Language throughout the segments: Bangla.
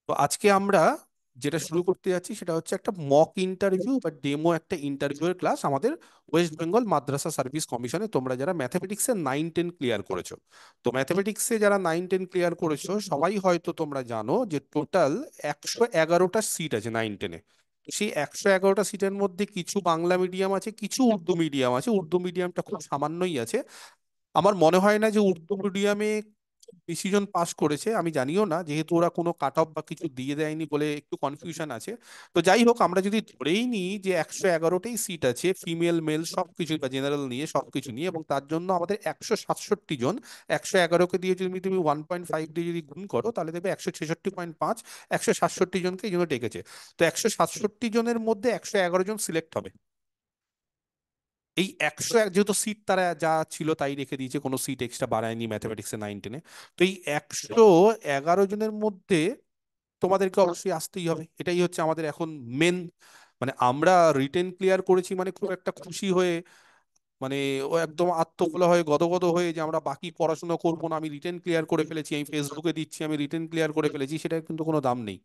তো আজকে আমরা যেটা শুরু করতে যাচ্ছি সেটা হচ্ছে একটা মক ইন্টারভিউ বা ডেমো একটা ইন্টারভিউ এর ক্লাস আমাদের ওয়েস্ট বেঙ্গল মাদ্রাসা সার্ভিস কমিশনে। তোমরা যারা ম্যাথমেটিক্সে 9-10 ক্লিয়ার করেছো, তো ম্যাথমেটিক্সে যারা 9-10 ক্লিয়ার করেছো সবাই হয়তো তোমরা জানো যে টোটাল 111টা সিট আছে 9-10-এ। তো সেই 111টা সিটের মধ্যে কিছু বাংলা মিডিয়াম আছে, কিছু উর্দু মিডিয়াম আছে। উর্দু মিডিয়ামটা খুব সামান্যই আছে। আমার মনে হয় না যে উর্দু মিডিয়ামে বেশি জন পাস করেছে, আমি জানিও না, যেহেতু ওরা কোনো কাট অফ বা কিছু দিয়ে দেয়নি বলে একটু কনফিউশন আছে। তো যাই হোক, আমরা যদি ধরেই নিই যে 111টাই সিট আছে, ফিমেল মেল সবকিছু বা জেনারেল নিয়ে সবকিছু নিয়ে, এবং তার জন্য আমাদের 167 জন। 111কে দিয়ে যদি তুমি 1.5 দিয়ে যদি গুণ করো তাহলে দেখবে 166.5, 167 জনকে এই জন্য ডেকেছে। তো 167 জনের মধ্যে 111 জন সিলেক্ট হবে। এই 101 যেহেতু সিট তারা যা ছিল তাই রেখে দিয়েছে, কোনো সিট এক্সট্রা বাড়ায়নি ম্যাথমেটিক্সে 9-10-এ। তো এই 111 জনের মধ্যে তোমাদেরকে অবশ্যই আসতেই হবে, এটাই হচ্ছে আমাদের এখন মেন। মানে আমরা রিটেন ক্লিয়ার করেছি মানে খুব একটা খুশি হয়ে, মানে ও একদম আত্মভোলা হয়ে গদগদ হয়ে যে আমরা বাকি পড়াশোনা করবো না, আমি রিটেন ক্লিয়ার করে ফেলেছি, আমি ফেসবুকে দিচ্ছি আমি রিটেন ক্লিয়ার করে ফেলেছি, সেটা কিন্তু কোনো দাম নেই।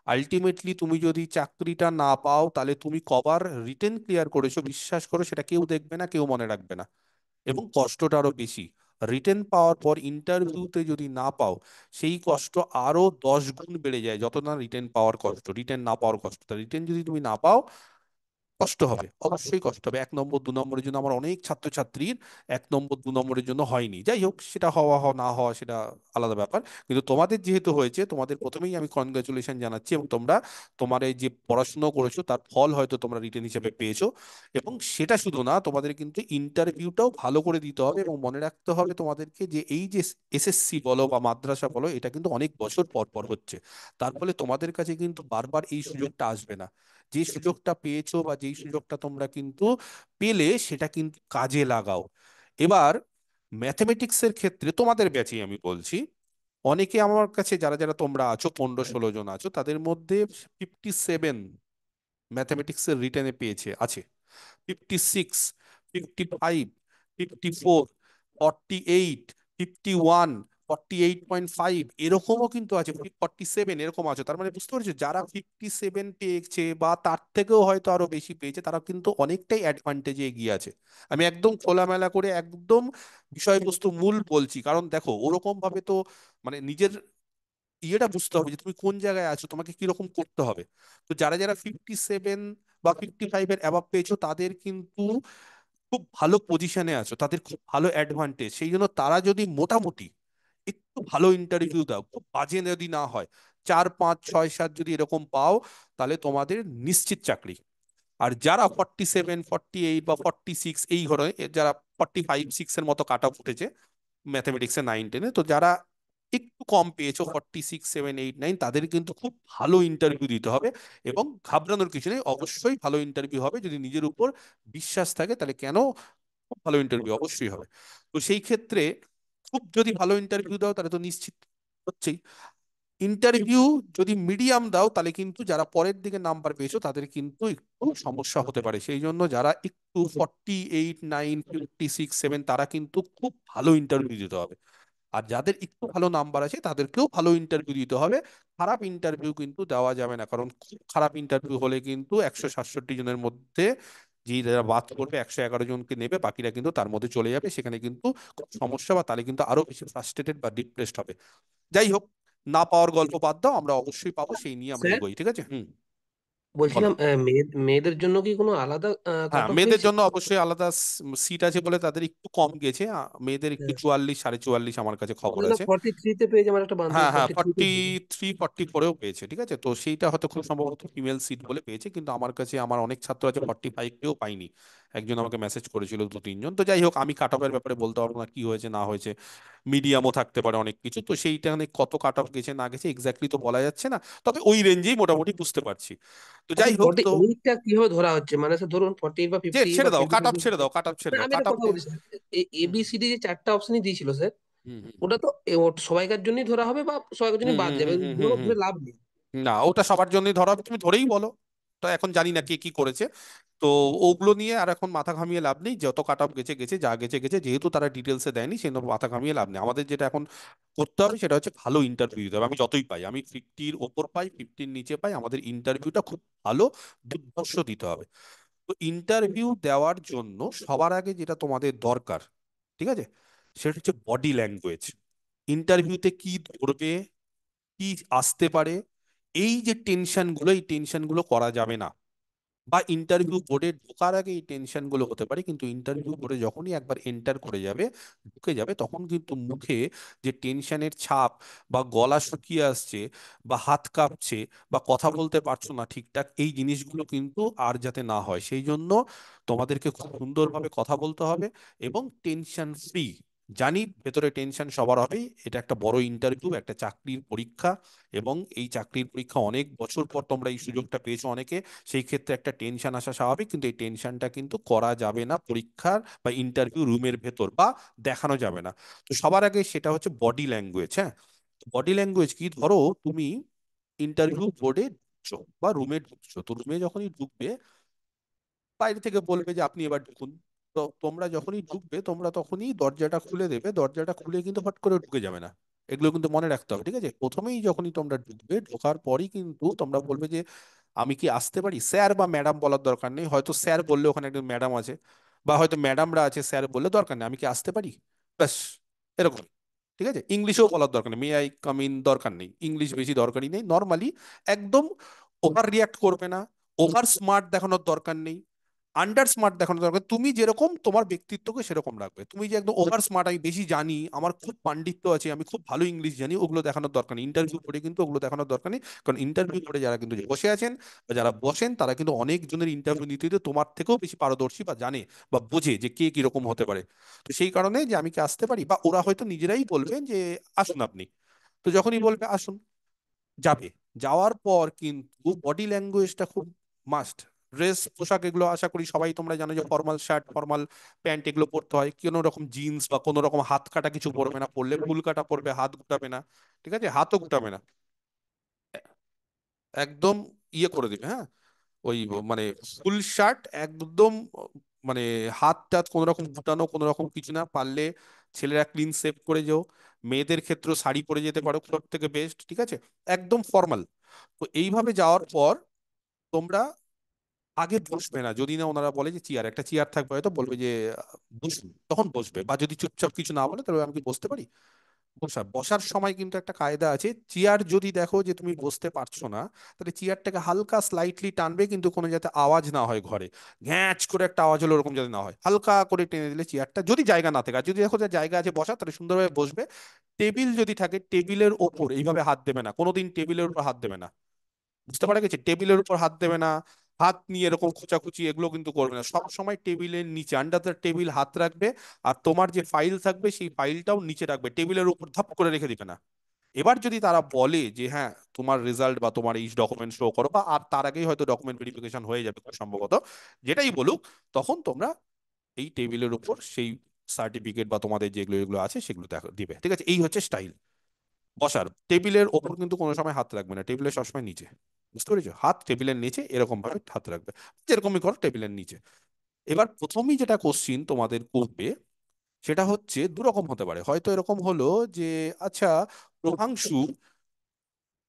আলটিমেটলি তুমি যদি চাকরিটা না পাও তাহলে তুমি কবার রিটেন ক্লিয়ার করেছো বিশ্বাস করো সেটা কেউ দেখবে না, কেউ মনে রাখবে না, এবং কষ্টটা আরো বেশি। রিটেন পাওয়ার পর ইন্টারভিউতে যদি না পাও, সেই কষ্ট আরো 10 গুণ বেড়ে যায়। যত না রিটেন পাওয়ার কষ্ট, রিটেন না পাওয়ার কষ্ট, রিটেন যদি তুমি না পাও কষ্ট হবে, অবশ্যই কষ্ট হবে। 1 নম্বর 2 নম্বরের জন্য আমার অনেক ছাত্রছাত্রীর 1 নম্বর 2 নম্বরের জন্য হয়নি। যাই হোক, সেটা না হওয়া সেটা আলাদা ব্যাপার। কিন্তু তোমাদের যেহেতু হয়েছে, তোমাদের প্রথমেই আমি কনগ্রাচুলেশন জানাচ্ছি, এবং তোমরা তোমার এই যে পড়াশোনা করেছো তার ফল হয়তো তোমরা রিটেন হিসেবে পেয়েছো। এবং সেটা শুধু না, তোমাদের কিন্তু ইন্টারভিউটাও ভালো করে দিতে হবে, এবং মনে রাখতে হবে তোমাদেরকে যে এই যে এসএসসি বলো বা মাদ্রাসা বলো, এটা কিন্তু অনেক বছর পর পর হচ্ছে। তার ফলে তোমাদের কাছে কিন্তু বারবার এই সুযোগটা আসবে না। যে সুযোগটা পেয়েছো বা যেই সুযোগটা তোমরা কিন্তু পেলে সেটা কিন্তু কাজে লাগাও। এবার ম্যাথমেটিক্সের ক্ষেত্রে তোমাদের ব্যাচেই আমি বলছি, অনেকে আমার কাছে যারা যারা তোমরা আছো 15-16 জন আছো, তাদের মধ্যে 57 ম্যাথমেটিক্সের রিটেনে পেয়েছে আছে। 56, 55, 54, 48, 51, 48.5 এরকমও কিন্তু আছে, 47 এরকম আছে। তার মানে বুঝতে পারছো, যারা 57 পেয়েছে বা তার থেকেও হয়তো আরো বেশি পেয়েছে, তারা কিন্তু অনেকটাই অ্যাডভান্টেজে এগিয়ে আছে। আমি একদম খোলামেলা করে একদম বিষয়বস্তু মূল বলছি, কারণ দেখো ওরকম ভাবে তো মানে নিজের ইয়েটা বুঝতে হবে যে তুমি কোন জায়গায় আছো, তোমাকে কিরকম করতে হবে। তো যারা যারা 57 বা 55-এর অ্যাভাব পেয়েছো, তাদের কিন্তু খুব ভালো পজিশনে আছো, তাদের খুব ভালো অ্যাডভান্টেজ। সেই জন্য তারা যদি মোটামুটি একটু ভালো ইন্টারভিউ দাও, খুব বাজে যদি না হয়, 4, 5, 6, 7 যদি এরকম পাও, তাহলে তোমাদের নিশ্চিত চাকরি। আর যারা 47, 48 বা 46 এই ধরনের, যারা 45, 6 এর মতো কাট অফ উঠেছে ম্যাথমেটিক্সে 9-10-এ, তো যারা একটু কম পেয়েছো 46, 7, 8, 9, তাদের কিন্তু খুব ভালো ইন্টারভিউ দিতে হবে। এবং ঘাবড়ানোর কিছু নেই, অবশ্যই ভালো ইন্টারভিউ হবে। যদি নিজের উপর বিশ্বাস থাকে তাহলে কেন, খুব ভালো ইন্টারভিউ অবশ্যই হবে। তো সেই ক্ষেত্রে খুব যদি ভালো ইন্টারভিউ দাও তাহলে তো নিশ্চিত হচ্ছেই। ইন্টারভিউ যদি মিডিয়াম দাও তাহলে কিন্তু যারা পরের দিকে নাম্বার পেয়েছো তাদের কিন্তু একটু সমস্যা হতে পারে। সেই জন্য যারা একটু 48, 9, 56, 7 তারা কিন্তু খুব ভালো ইন্টারভিউ দিতে হবে। আর যাদের একটু ভালো নাম্বার আছে তাদেরকেও ভালো ইন্টারভিউ দিতে হবে। খারাপ ইন্টারভিউ কিন্তু দেওয়া যাবে না, কারণ খুব খারাপ ইন্টারভিউ হলে কিন্তু 167 জনের মধ্যে যে যারা বাদ পড়বে 111 জনকে নেবে, বাকিরা কিন্তু তার মধ্যে চলে যাবে, সেখানে কিন্তু খুব সমস্যা, বা তাহলে কিন্তু আরো বেশি ফ্রাস্ট্রেটেড বা ডিপ্রেসড হবে। যাই হোক, না পাওয়ার গল্প বাদ দাও, আমরা অবশ্যই পাবো, সেই নিয়ে আমরা স্যার, এগোই, ঠিক আছে? হুম, বলো। বলছিলাম মেয়েদের জন্য কি কোনো আলাদা কাট হ্যাঁ, অফ মেয়েদের রয়েছে? জন্য অবশ্যই আলাদা সিট আছে বলে তাদের একটু কম গেছে। মেয়েদের একটু হ্যাঁ। 44, 44 আমার কাছে খবর না না, আছে। 43-তে পেয়েছে আমার একটা বান্ধবী, হ্যাঁ হ্যাঁ, 43-তে পেয়েছে। 43, 44-এও পেয়েছে, ঠিক আছে। তো সেইটা হয়তো খুব সম্ভবত ফিমেল সিট বলে পেয়েছে, কিন্তু আমার কাছে আমার অনেক ছাত্র আছে 45-কেও পাইনি। একজন আমাকে মেসেজ করেছিল 2-3 জন। তো যাই হোক, আমি কাট অফের ব্যাপারে বলতে পারবো না কি হয়েছে না হয়েছে, মিডিয়ামও থাকতে পারে অনেক কিছু, তো সেইটা কত কাট অফ গেছে না গেছে এক্স্যাক্টলি তো বলা যাচ্ছে না। তবে ওই রেঞ্জেই মোটামুটি বুঝতে পারছি। তো আচ্ছা, যাই হোক, ফর্টি তো এইটটা কিভাবে ধরা হচ্ছে? মানে স্যার ধরুন 48 বা যে 50 বা ছেড়ে দাও, কাট 25। অফ ছেড়ে দাও, কাট অফ ছেড়ে না, দাও, আমি কাট একটা অফ কথা বলি স্যার, এ হুম বি সি ডি যে চারটা অপশনই দিয়েছিল স্যার, হুম হুম ওটা তো সবাইকার জন্যই ধরা হবে বা সবাইকার হুম জন্যই বাদ হুম যাবে, হুম হুম হুম দুটো হুম। ধরে লাভ নেই। না, ওটা সবার জন্যই ধরা হবে, তুমি ধরেই বলো। তো এখন জানি না কে কি করেছে। তো ওগুলো নিয়ে আর এখন মাথা ঘামিয়ে লাভ নেই, যত কাট অফ গেছে গেছে, যা গেছে গেছে, যেহেতু তারা ডিটেলসে দেয়নি সেই জন্য মাথা ঘামিয়ে লাভ নেই। আমাদের যেটা এখন করতে হবে সেটা হচ্ছে ভালো ইন্টারভিউ দিতে হবে। আমি যতই পাই, আমি 50-র ওপর পাই, 50-র নিচে পাই, আমাদের ইন্টারভিউটা খুব ভালো দুর্ধর্ষ দিতে হবে। তো ইন্টারভিউ দেওয়ার জন্য সবার আগে যেটা তোমাদের দরকার, ঠিক আছে, সেটা হচ্ছে বডি ল্যাঙ্গুয়েজ। ইন্টারভিউতে কি ধরবে, কি আসতে পারে, এই যে টেনশনগুলো, এই টেনশনগুলো করা যাবে না। বা ইন্টারভিউ বোর্ডে ঢোকার আগে এই টেনশন গুলো হতে পারে, কিন্তু ইন্টারভিউ বোর্ডে যখনই একবার এন্টার করে যাবে, ঢুকে যাবে, তখন কিন্তু মুখে যে টেনশনের ছাপ, বা গলা শুকিয়ে আসছে, বা হাত কাঁপছে, বা কথা বলতে পারছো না ঠিকঠাক, এই জিনিসগুলো কিন্তু আর যাতে না হয় সেই জন্য তোমাদেরকে খুব সুন্দরভাবে কথা বলতে হবে, এবং টেনশন ফ্রি। জানি ভেতরে টেনশন সবার হবেই, এটা একটা বড় ইন্টারভিউ, একটা চাকরির পরীক্ষা, এবং এই চাকরির পরীক্ষা অনেক বছর পর তোমরা এই সুযোগটা পেয়েছো অনেকে, সেই ক্ষেত্রে একটা টেনশন আসা স্বাভাবিক, কিন্তু এই টেনশনটা কিন্তু করা যাবে না পরীক্ষার বা ইন্টারভিউ রুমের ভেতর, বা দেখানো যাবে না। তো সবার আগে সেটা হচ্ছে বডি ল্যাঙ্গুয়েজ। হ্যাঁ, বডি ল্যাঙ্গুয়েজ কি, ধরো তুমি ইন্টারভিউ বোর্ডে ঢুকছো বা রুমে ঢুকছো, তো রুমে যখনই ঢুকবে বাইরে থেকে বলবে যে আপনি এবার ঢুকুন। তো তোমরা যখনই ঢুকবে তোমরা তখনই দরজাটা খুলে দেবে, দরজাটা খুলে কিন্তু ফট করে ঢুকে যাবে না। এগুলো কিন্তু মনে রাখতে হবে, ঠিক আছে? প্রথমেই যখনই তোমরা ঢুকবে, ঢোকার পরই কিন্তু তোমরা বলবে যে আমি কি আসতে পারি। স্যার বা ম্যাডাম বলার দরকার নেই, হয়তো স্যার বললে ওখানে একজন ম্যাডাম আছে, বা হয়তো ম্যাডামরা আছে, স্যার বললে দরকার নেই, আমি কি আসতে পারি, ব্যাস, এরকম। ঠিক আছে, ইংলিশেও বলার দরকার নেই, মে আই কাম ইন দরকার নেই, ইংলিশ বেশি দরকারই নেই, নর্মালি একদম। ওভার রিয়াক্ট করবে না, ওভার স্মার্ট দেখানোর দরকার নেই, আন্ডার স্মার্ট দেখানোর দরকার, তুমি যেরকম তোমার ব্যক্তিত্বকে সেরকম রাখবে। তুমি যে একদম ওভার স্মার্ট, আমি বেশি জানি, আমার খুব পাণ্ডিত্য আছে, আমি খুব ভালো ইংলিশ জানি, ওগুলো দেখানোর দরকার নেই। ইন্টারভিউ করে কিন্তু ওগুলো দেখানোর দরকার নেই, কারণ ইন্টারভিউ করে যারা কিন্তু বসে আছেন বা যারা বসেন, তারা কিন্তু অনেক জনের ইন্টারভিউ নিতে নিতে তোমার থেকেও বেশি পারদর্শী, বা জানে বা বোঝে যে কে কিরকম হতে পারে। তো সেই কারণে যে আমি কি আসতে পারি, বা ওরা হয়তো নিজেরাই বলবেন যে আসুন আপনি। তো যখনই বলবে আসুন, যাবে। যাওয়ার পর কিন্তু বডি ল্যাঙ্গুয়েজটা খুব মাস্ট। ড্রেস পোশাক এগুলো আশা করি সবাই তোমরা জানো যে ফর্মাল শার্ট, ফর্মাল প্যান্ট এগুলো পরতে হয়, কোনো রকম জিন্স বা কোনো রকম হাত কাটা কিছু পরবে না, পরলে ফুল কাটা পরবে, হাত গুটাবে না, ঠিক আছে, হাতও গুটাবে না, একদম ইয়ে করে দিবে, হ্যাঁ। ওই মানে ফুল শার্ট একদম, মানে হাত টাত কোনো রকম গুটানো কোনো রকম কিছু না, পারলে ছেলেরা ক্লিন শেভ করে যেও, মেয়েদের ক্ষেত্রে শাড়ি পরে যেতে পারো, সব থেকে বেস্ট, ঠিক আছে, একদম ফর্মাল। তো এইভাবে যাওয়ার পর তোমরা আগে বসবে না, যদি না ওনারা বলে যে চেয়ার, একটা চেয়ার থাকবে, হয়তো বলবে যে বসুন, তখন বসবে। বা যদি চুপচাপ কিছু না বলে তাহলে আমি কি বসতে পারি। বসার সময় কিন্তু একটা কায়দা আছে, চেয়ার যদি দেখো যে তুমি বসতে পারছো না, তাহলে চেয়ারটাকে হালকা স্লাইটলি টানবে, কিন্তু কোনো যাতে আওয়াজ না হয় ঘরে, ঘ্যাঁচ করে একটা আওয়াজ হলো ওরকম যাতে না হয়, হালকা করে টেনে দিলে চেয়ারটা, যদি জায়গা না থাকে, আর যদি দেখো যে জায়গা আছে বসা, তাহলে সুন্দরভাবে বসবে। টেবিল যদি থাকে, টেবিলের ওপর এইভাবে হাত দেবে না, কোনোদিন টেবিলের উপর হাত দেবে না, বুঝতে পারা গেছে, টেবিলের উপর হাত দেবে না, হাত নিয়ে এরকম খোঁচাখুচি এগুলো কিন্তু করবে না, সব সময় টেবিলের নিচে, আন্ডার দ্য টেবিল হাত রাখবে। আর তোমার যে ফাইল থাকবে সেই ফাইলটাও নিচে রাখবে, টেবিলের উপর ধাপ করে রেখে দিবে না। এবার যদি তারা বলে যে হ্যাঁ তোমার রেজাল্ট বা তোমার এই ডকুমেন্ট শো করো, বা আর তার আগেই হয়তো ডকুমেন্ট ভেরিফিকেশন হয়ে যাবে খুব সম্ভবত, যেটাই বলুক, তখন তোমরা এই টেবিলের উপর সেই সার্টিফিকেট বা তোমাদের যেগুলো এগুলো আছে সেগুলো দিবে, ঠিক আছে। এই হচ্ছে স্টাইল বসার। টেবিলের ওপর কিন্তু কোনো সময় হাত রাখবে না, টেবিলের সবসময় নিচে, বুঝতে পেরেছো, হাত টেবিলের নিচে এরকম ভাবে হাত রাখবে, যেরকমই করো টেবিলের নিচে। এবার প্রথমেই যেটা কোশ্চিন তোমাদের করবে, সেটা হচ্ছে দু রকম হতে পারে, হয়তো এরকম হলো যে আচ্ছা প্রভাংশু,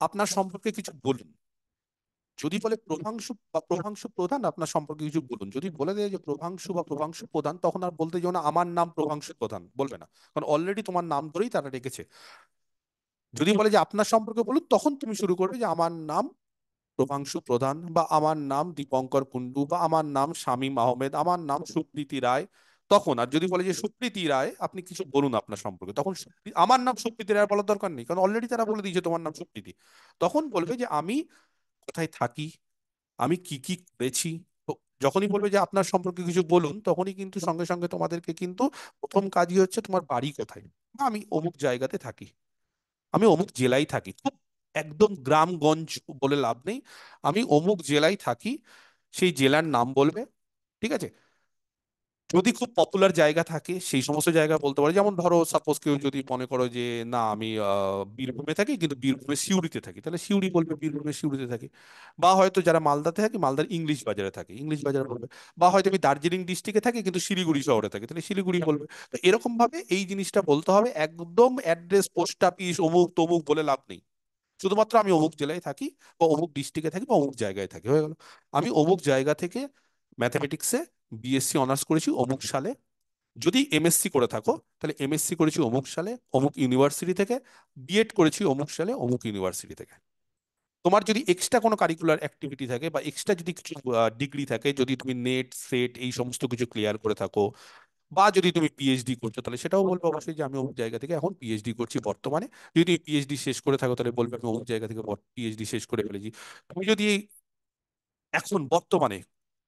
আপনার সম্পর্কে কিছু বলুন। যদি বলে প্রভাংশু বা প্রভাংশু প্রধান, আপনার সম্পর্কে কিছু বলুন, যদি বলে দেয় যে প্রভাংশু বা প্রভাংশু প্রধান, তখন আর বলতে যেও না আমার নাম প্রভাংশু প্রধান, বলবে না, কারণ অলরেডি তোমার নাম ধরেই তারা রেখেছে। যদি বলে যে আপনার সম্পর্কে বলুন, তখন তুমি শুরু করবে যে আমার নাম প্রভাংশু প্রধান, বা আমার নাম দীপঙ্কর কুন্ডু, বা আমার নাম শামীম আহমেদ, আমার নাম সুপ্রীতি রায়। তখন আর যদি বলে যে সুপ্রীতি রায়, আপনি কিছু বলুন আপনার সম্পর্কে, তখন আমার নাম সুপ্রীতি রায় বলার দরকার নেই, কারণ অলরেডি তারা বলে দিয়েছে তোমার নাম সুপ্রীতি। তখন বলবে যে আমি কোথায় থাকি, আমি কি কি করেছি। তো যখনই বলবে যে আপনার সম্পর্কে কিছু বলুন, তখনই কিন্তু সঙ্গে সঙ্গে তোমাদেরকে কিন্তু প্রথম কাজই হচ্ছে তোমার বাড়ি কোথায়, বা আমি অমুক জায়গাতে থাকি, আমি অমুক জেলায় থাকি, খুব একদম গ্রামগঞ্জ বলে লাভ নেই, আমি অমুক জেলায় থাকি, সেই জেলার নাম বলবে, ঠিক আছে। যদি খুব পপুলার জায়গা থাকে সেই সমস্ত জায়গা বলতে পারো, যেমন ধরো সাপোজ কেউ যদি মনে করো যে না আমি বীরভূমে থাকি কিন্তু বীরভূমে সিউড়িতে থাকি, তাহলে সিউড়ি বলবে, বীরভূমে সিউড়িতে থাকি। বা হয়তো যারা মালদাতে থাকি, মালদার ইংলিশ বাজারে থাকে, ইংলিশ বাজার বলবে। বা হয়তো আমি দার্জিলিং ডিস্ট্রিক্টে থাকি কিন্তু শিলিগুড়ি শহরে থাকি, তাহলে শিলিগুড়ি বলবে। তো এরকম ভাবে এই জিনিসটা বলতে হবে, একদম অ্যাড্রেস পোস্ট অফিস অমুক তমুক বলে লাভ নেই। শুধুমাত্র আমি অমুক জেলায় থাকি বা অমুক ডিস্ট্রিক্টে থাকি বা অমুক জায়গায় থাকি, হয়ে গেল। আমি অমুক জায়গা থেকে ম্যাথামেটিক্সে বিএসসি অনার্স করেছি অমুক সালে। যদি এমএসসি করে থাকো তাহলে এমএসসি করেছি অমুক সালে অমুক ইউনিভার্সিটি থেকে, বিএড করেছি অমুক সালে অমুক ইউনিভার্সিটি থেকে। তোমার যদি এক্সট্রা কোনো কারিকুলার অ্যাক্টিভিটি থাকে বা এক্সট্রা যদি কিছু ডিগ্রি থাকে, যদি তুমি নেট সেট এই সমস্ত কিছু ক্লিয়ার করে থাকো, বা যদি তুমি পিএইচডি করছো, তাহলে সেটাও বলবো অবশ্যই যে আমি অমুক জায়গা থেকে এখন পিএইচডি করছি বর্তমানে। যদি তুমি পিএইচডি শেষ করে থাকো তাহলে বলবে আমি অমুক জায়গা থেকে পিএইচডি শেষ করে ফেলেছি। তুমি যদি এখন বর্তমানে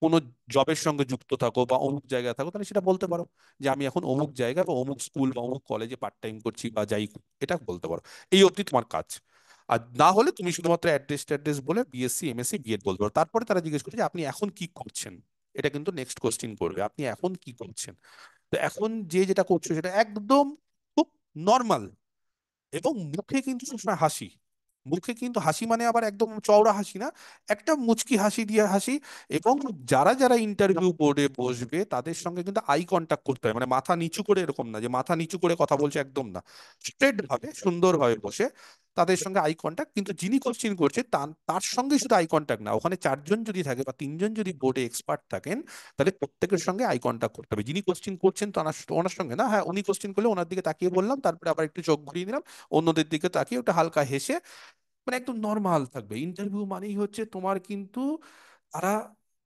কোনো জবের সঙ্গে যুক্ত থাকো বা অমুক জায়গায় থাকো, তাহলে সেটা বলতে পারো যে আমি এখন অমুক জায়গা বা অমুক স্কুল বা অমুক কলেজে পার্ট টাইম করছি বা যাই করি। এটা বলতে পারো। এই অবধি তোমার কাজ। আর না হলে তুমি শুধুমাত্র অ্যাড্রেস ট্যাড্রেস বলে বিএসসি এমএসসি বিএড বলতে পারো। তারপরে তারা জিজ্ঞেস করছে যে আপনি এখন কি করছেন। এটা কিন্তু নেক্সট কোশ্চিন করবে, আপনি এখন কি করছেন। তো এখন যে যেটা করছো সেটা একদম খুব নর্মাল, এবং মুখে কিন্তু সবসময় হাসি। মুখে কিন্তু হাসি মানে আবার একদম চওড়া হাসি না, একটা মুচকি হাসি দিয়ে হাসি। এবং যারা যারা ইন্টারভিউ বোর্ডে বসবে তাদের সঙ্গে কিন্তু আই কন্ট্যাক্ট করতে হয়, মানে মাথা নিচু করে, এরকম না যে মাথা নিচু করে কথা বলছে, একদম না। স্ট্রেট ভাবে সুন্দরভাবে বসে তাদের সঙ্গে আই কন্ট্যাক্ট, কিন্তু যিনি কোশ্চিন করছে তার তার সঙ্গে শুধু আই কন্ট্যাক্ট না, ওখানে চারজন যদি থাকে বা তিনজন যদি বোর্ডে এক্সপার্ট থাকেন, তাহলে প্রত্যেকের সঙ্গে আই কন্ট্যাক্ট করতে হবে। যিনি কোশ্চিন করছেন তার ওনার সঙ্গে না, হ্যাঁ উনি কোশ্চিন করলে ওনার দিকে তাকিয়ে বললাম, তারপরে আবার একটু চোখ ঘুরিয়ে নিলাম, অন্যদের দিকে তাকিয়ে ওটা হালকা হেসে, মানে একদম নর্মাল থাকবে। ইন্টারভিউ মানেই হচ্ছে তোমার কিন্তু তারা,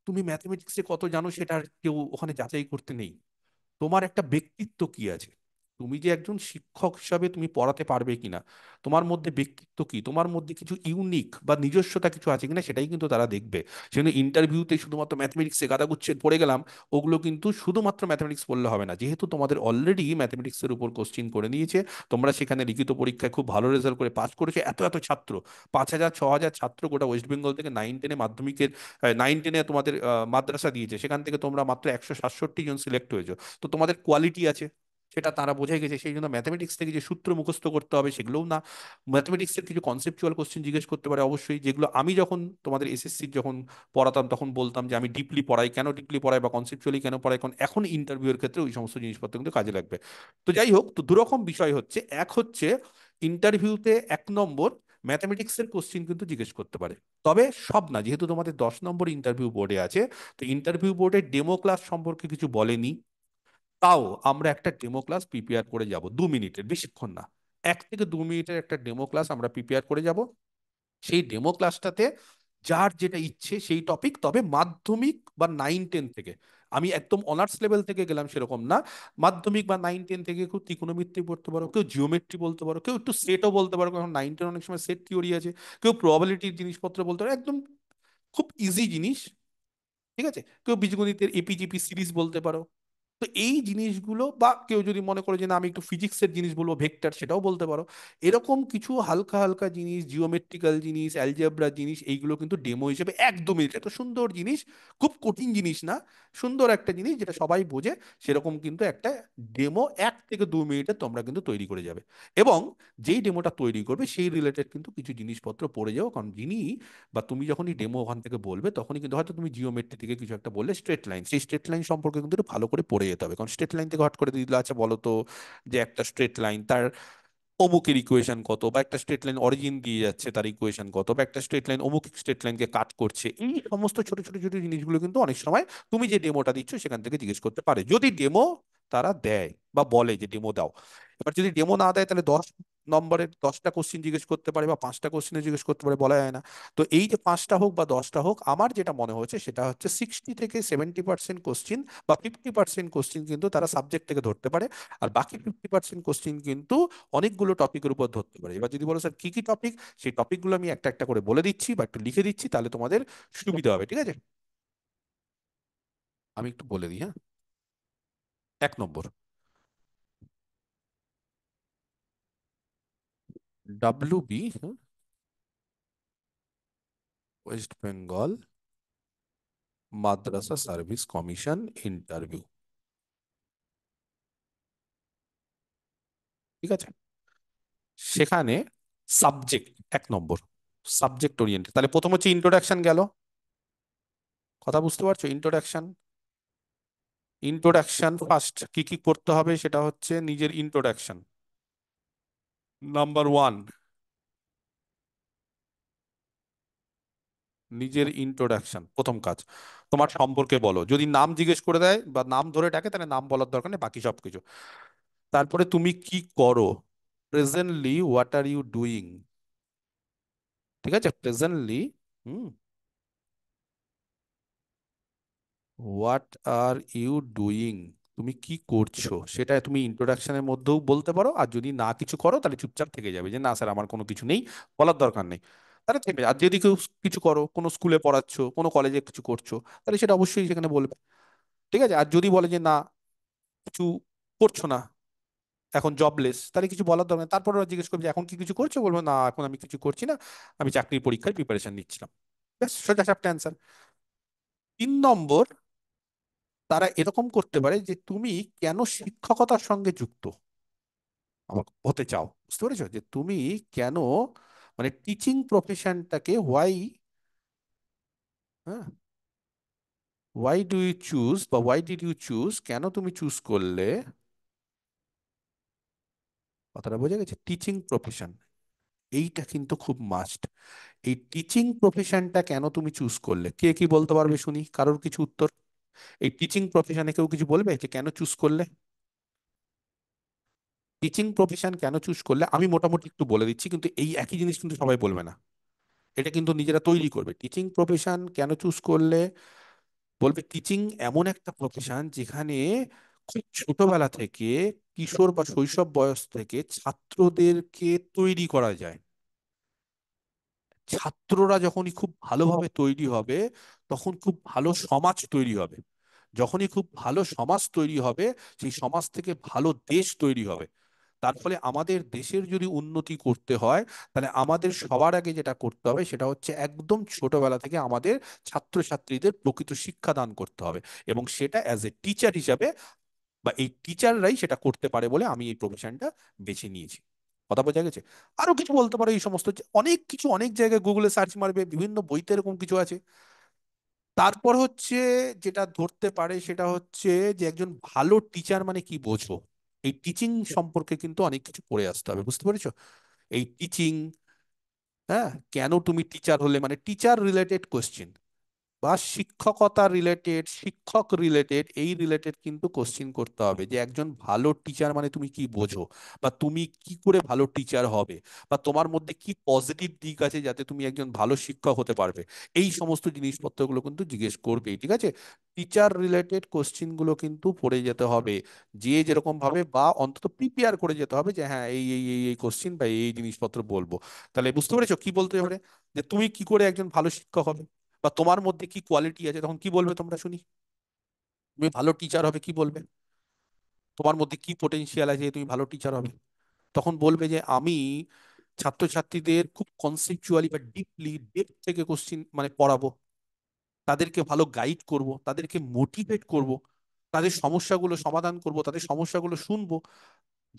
তুমি ম্যাথমেটিক্সে কত জানো সেটা আর কেউ ওখানে যাচাই করতে নেই। তোমার একটা ব্যক্তিত্ব কি আছে, তুমি যে একজন শিক্ষক হিসাবে তুমি পড়াতে পারবে কিনা, তোমার মধ্যে ব্যক্তিত্ব কি, তোমার মধ্যে কিছু ইউনিক বা নিজস্বতা কিছু আছে কিনা, সেটাই কিন্তু তারা দেখবে। সেজন্য ইন্টারভিউতে শুধুমাত্র ম্যাথমেটিক্সে গাদাগুচ্ছে পড়ে গেলাম, ওগুলো কিন্তু শুধুমাত্র ম্যাথমেটিক্স পড়লে হবে না। যেহেতু তোমাদের অলরেডি ম্যাথমেটিক্সের উপর কোশ্চিন করে নিয়েছে, তোমরা সেখানে লিখিত পরীক্ষায় খুব ভালো রেজাল্ট করে পাস করেছো, এত এত ছাত্র, 5,000 6,000 ছাত্র গোটা ওয়েস্ট বেঙ্গল থেকে নাইন টেনে মাধ্যমিকের, নাইন টেনে তোমাদের মাদ্রাসা দিয়েছে, সেখান থেকে তোমরা মাত্র 167 জন সিলেক্ট হয়েছো। তো তোমাদের কোয়ালিটি আছে, সেটা তারা বোঝে গেছে। সেই জন্য ম্যাথমেটিক্স থেকে যে সূত্র মুখস্থ করতে হবে সেগুলোও না, ম্যাথমেটিক্সের কিছু কনসেপচুয়াল কোশ্চেন জিজ্ঞেস করতে পারে অবশ্যই, যেগুলো আমি যখন তোমাদের এসএসসি যখন পড়াতাম তখন বলতাম যে আমি ডিপলি পড়াই, কেন ডিপলি পড়াই বা কনসেপচুয়ালি কেন পড়াই, কারণ এখন ইন্টারভিউয়ের ক্ষেত্রে ওই সমস্ত জিনিসপত্র কিন্তু কাজে লাগবে। তো যাই হোক, তো দুরকম বিষয় হচ্ছে, এক হচ্ছে ইন্টারভিউতে 1 নম্বর ম্যাথমেটিক্সের কোশ্চিন কিন্তু জিজ্ঞেস করতে পারে, তবে সব না। যেহেতু তোমাদের 10 নম্বর ইন্টারভিউ বোর্ডে আছে, তো ইন্টারভিউ বোর্ডে ডেমো ক্লাস সম্পর্কে কিছু বলেনি, তাও আমরা একটা ডেমো ক্লাস প্রিপেয়ার করে যাব 2 মিনিটের, বেশিক্ষণ না। 1 থেকে 2 মিনিটের একটা ডেমো ক্লাস আমরা প্রিপেয়ার করে যাব। সেই ডেমো ক্লাসটাতে যার যেটা ইচ্ছে সেই টপিক, তবে মাধ্যমিক বা 9-10 থেকে, আমি একদম অনার্স লেভেল থেকে গেলাম সেরকম না। মাধ্যমিক বা 9-10 থেকে কেউ ত্রিকোণমিতি পড়তে পারো, কেউ জিওমেট্রি বলতে পারো, কেউ একটু সেটও বলতে পারো, কারণ 9-10 অনেক সময় সেট থিওরি আছে। কেউ প্রবাবিলিটির জিনিসপত্র বলতে পারো, একদম খুব ইজি জিনিস। ঠিক আছে, কেউ বীজগণিতের এপিজিপি সিরিজ বলতে পারো। তো এই জিনিসগুলো, বা কেউ যদি মনে করে যে না আমি একটু ফিজিক্সের জিনিস বলবো, ভেক্টর, সেটাও বলতে পারো। এরকম কিছু হালকা হালকা জিনিস, জিওমেট্রিক্যাল জিনিস, অ্যালজেব্রা জিনিস, এইগুলো কিন্তু ডেমো হিসেবে একদমই, এত সুন্দর জিনিস, খুব কঠিন জিনিস না, সুন্দর একটা জিনিস যেটা সবাই বোঝে, সেরকম কিন্তু একটা ডেমো 1 থেকে 2 মিনিটে তোমরা কিন্তু তৈরি করে যাবে। এবং যেই ডেমোটা তৈরি করবে সেই রিলেটেড কিন্তু কিছু জিনিসপত্র পড়ে যাও, কারণ যিনি বা তুমি যখনই ডেমো ওখান থেকে বলবে, তখনই কিন্তু হয়তো তুমি জিওমেট্রি থেকে কিছু একটা বললে স্ট্রেট লাইন, সেই স্ট্রেট লাইন সম্পর্কে কিন্তু একটু ভালো করে পড়ে যেতে হবে। কারণ স্ট্রেট লাইন থেকে হট করে দিয়ে দিলে আচ্ছা বলো তো, যে একটা স্ট্রেট লাইন তার অমুকের ইকুয়েশন কত, বা একটা স্ট্রেট লাইন অরিজিন দিয়ে যাচ্ছে তার ইকুয়েশন কত, বা একটা স্ট্রেট লাইন অমুক স্ট্রেট লাইনকে কাট করছে, এই সমস্ত ছোট ছোট ছোট জিনিসগুলো কিন্তু অনেক সময় তুমি যে ডেমোটা দিচ্ছ সেখান থেকে জিজ্ঞেস করতে পারে, যদি ডেমো তারা দেয় বা বলে যে ডেমো দাও। এবার যদি ডেমো না দেয় তাহলে 10 নম্বরের 10টা কোশ্চিন জিজ্ঞেস করতে পারে বা 5টা কোশ্চিনে জিজ্ঞেস করতে পারে, বলা যায় না। তো এই যে 5টা হোক বা 10টা হোক, আমার যেটা মনে হচ্ছে সেটা হচ্ছে 60 থেকে 70% কোশ্চিন বা 50% কোশ্চিন কিন্তু তারা সাবজেক্ট থেকে ধরতে পারে। আর বাকি 50% কোশ্চিন কিন্তু অনেকগুলো টপিকের উপর ধরতে পারে। এবার যদি বলো স্যার কি কি টপিক, সেই টপিকগুলো আমি একটা একটা করে বলে দিচ্ছি বা একটু লিখে দিচ্ছি, তাহলে তোমাদের সুবিধা হবে, ঠিক আছে। আমি একটু বলে দিই, হ্যাঁ। 1 নম্বর, WB, ওয়েস্ট বেঙ্গল মাদ্রাসা সার্ভিস কমিশন ইন্টারভিউ। ঠিক আছে? সেখানে সাবজেক্ট 1 নম্বর, সাবজেক্ট ওরিয়েন্টেড। তাহলে প্রথম হচ্ছে ইন্ট্রোডাকশন গেল, কথা বুঝতে পারছো? ইন্ট্রোডাকশন, ইন্ট্রোডাকশন ফার্স্ট কি কি করতে হবে সেটা হচ্ছে নিজের ইন্ট্রোডাকশন, নাম্বার 1। নিজের ইন্ট্রোডাকশন প্রথম কাজ, তোমার সম্পর্কে বলো। যদি নাম জিজ্ঞেস করে দেয় বা নাম ধরে ডাকে তাহলে নাম বলার দরকার নেই, বাকি সবকিছু। তারপরে তুমি কি করো, presently what are you doing. ঠিক আছে, presently, hmm, what are you doing, তুমি কি করছো সেটা তুমি ইন্ট্রোডাকশনের মধ্যেও বলতে পারো। আর যদি না কিছু করো তাহলে চুপচাপ থেকে যাবে, যে না স্যার আমার কোনো কিছু নেই, বলার দরকার নেই, তাহলে থেমে। আর যদি কেউ কিছু করো, কোনো স্কুলে পড়াচ্ছো, কোনো কলেজে কিছু করছো, তাহলে সেটা অবশ্যই সেখানে বলবে। ঠিক আছে? আর যদি বলে যে না কিছু করছো না, এখন জবলেস, তাহলে কিছু বলার দরকার নেই। তারপর ওরা জিজ্ঞেস করবে যে এখন কি কিছু করছো, বলবো না এখন আমি কিছু করছি না, আমি চাকরির পরীক্ষায় প্রিপারেশন নিচ্ছিলাম। ব্যাস, সোজা সাপটা অ্যান্সার। 3 নম্বর, তারা এরকম করতে পারে যে তুমি কেন শিক্ষকতার সঙ্গে যুক্ত আমার হতে চাও, বুঝতে পেরেছো? যে তুমি কেন, মানে টিচিং প্রফেশনটাকে ওয়াই, হ্যাঁ, ওয়াই ডু ইউ চুজ বা ওয়াই ডিড ইউ চুজ, কেন তুমি চুজ করলে, কথাটা বোঝা গেছে? টিচিং প্রফেশন, এইটা কিন্তু খুব মাস্ট। এই টিচিং প্রফেশনটা কেন তুমি চুজ করলে, কে কি বলতে পারবে শুনি, কারোর কিছু উত্তর? এই টিচিং প্রফেশনে কেউ কিছু বলবে যে কেন চুজ করলে? টিচিং প্রফেশন কেন চুজ করলে আমি মোটামুটি একটু বলে দিচ্ছি, কিন্তু এই একই জিনিস কিন্তু সবাই বলবে না, এটা কিন্তু নিজেরা তৈরি করবে। টিচিং প্রফেশন কেন চুজ করলে, বলবে টিচিং এমন একটা প্রফেশন যেখানে খুব ছোটবেলা থেকে, কিশোর বা শৈশব বয়স থেকে ছাত্রদেরকে তৈরি করা যায়। ছাত্ররা যখনই খুব ভালোভাবে তৈরি হবে তখন খুব ভালো সমাজ তৈরি হবে। যখনই খুব ভালো সমাজ তৈরি হবে, সেই সমাজ থেকে ভালো দেশ তৈরি হবে। তার ফলে আমাদের দেশের যদি উন্নতি করতে হয়, তাহলে আমাদের সবার আগে যেটা করতে হবে সেটা হচ্ছে একদম ছোটবেলা থেকে আমাদের ছাত্রছাত্রীদের প্রকৃত শিক্ষা দান করতে হবে। এবং সেটা অ্যাজ এ টিচার হিসাবে, বা এই টিচাররাই সেটা করতে পারে বলে আমি এই প্রফেশনটা বেছে নিয়েছি। কথা বোঝা গেছে? আরো কিছু বলতে পারো এই সমস্ত, যে অনেক কিছু অনেক জায়গায় গুগলে সার্চ মারবে, বিভিন্ন বইতে এরকম কিছু আছে। তারপর হচ্ছে যেটা ধরতে পারে সেটা হচ্ছে যে একজন ভালো টিচার মানে কি বোঝো। এই টিচিং সম্পর্কে কিন্তু অনেক কিছু পড়ে আসতে হবে, বুঝতে পেরেছো? এই টিচিং, হ্যাঁ, কেন তুমি টিচার হলে, মানে টিচার রিলেটেড কোশ্চেন বা শিক্ষকতা রিলেটেড, শিক্ষক রিলেটেড, এই রিলেটেড কিন্তু কোশ্চিন করতে হবে। যে একজন ভালো টিচার মানে তুমি কি বোঝো, বা তুমি কি করে ভালো টিচার হবে, বা তোমার মধ্যে কি পজিটিভ দিক আছে যাতে তুমি একজন ভালো শিক্ষক হতে পারবে। এই সমস্ত জিনিসপত্রগুলো কিন্তু জিজ্ঞেস করবে, ঠিক আছে? টিচার রিলেটেড কোশ্চিন গুলো কিন্তু পড়ে যেতে হবে, যে যেরকম ভাবে, বা অন্তত প্রিপেয়ার করে যেতে হবে যে হ্যাঁ এই এই এই এই কোশ্চিন বা এই জিনিসপত্র বলবো। তাহলে বুঝতে পেরেছো কি বলতে হবে? যে তুমি কি করে একজন ভালো শিক্ষক হবে, বা তোমার মধ্যে কি কোয়ালিটি আছে, তখন কি বলবে তোমরা শুনি? তুমি ভালো টিচার হবে কি বলবে? তোমার মধ্যে কি পোটেনশিয়াল আছে যে তুমি ভালো টিচার হবে? তখন বলবে যে আমি ছাত্রছাত্রীদের খুব কনসেপচুয়ালি বা ডিপলি, ডেপথ থেকে কোশ্চিন মানে পড়াবো, তাদেরকে ভালো গাইড করব, তাদেরকে মোটিভেট করব, তাদের সমস্যাগুলো সমাধান করব, তাদের সমস্যাগুলো শুনবো,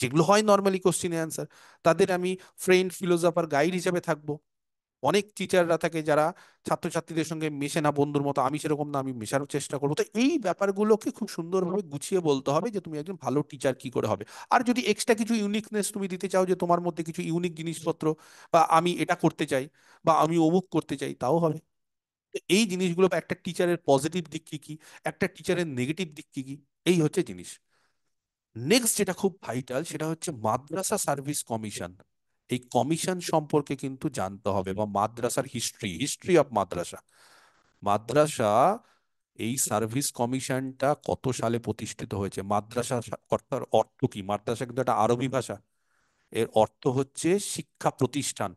যেগুলো হয় নর্মালি কোশ্চিনে অ্যান্সার। তাদের আমি ফ্রেন্ড, ফিলোসফার, গাইড হিসেবে থাকবো। অনেক টিচাররা থাকে যারা ছাত্রছাত্রীদের সঙ্গে মেশে না বন্ধুর মতো, আমি সেরকম না, আমি মেশার চেষ্টা করবো। তো এই ব্যাপারগুলোকে খুব সুন্দরভাবে গুছিয়ে বলতে হবে যে তুমি একজন ভালো টিচার কি করে হবে। আর যদি এক্সট্রা কিছু ইউনিকনেস তুমি দিতে চাও, যে তোমার মধ্যে কিছু ইউনিক জিনিসপত্র, বা আমি এটা করতে চাই, বা আমি অমুক করতে চাই, তাও হবে। তো এই জিনিসগুলো, বা একটা টিচারের পজিটিভ দিক কি কি, একটা টিচারের নেগেটিভ দিক কি কি, এই হচ্ছে জিনিস। নেক্সট যেটা খুব ভাইটাল সেটা হচ্ছে মাদ্রাসা সার্ভিস কমিশন। এই কমিশন সম্পর্কে কিন্তু জানতে হবে, বা মাদ্রাসার হিস্ট্রি, হিস্ট্রি অফ মাদ্রাসা। মাদ্রাসা, এই সার্ভিস কমিশনটা কত সালে প্রতিষ্ঠিত হয়েছে, মাদ্রাসা কথার অর্থ কি? মাদ্রাসা কিন্তু একটা আরবি ভাষা, এর অর্থ হচ্ছে শিক্ষা প্রতিষ্ঠান।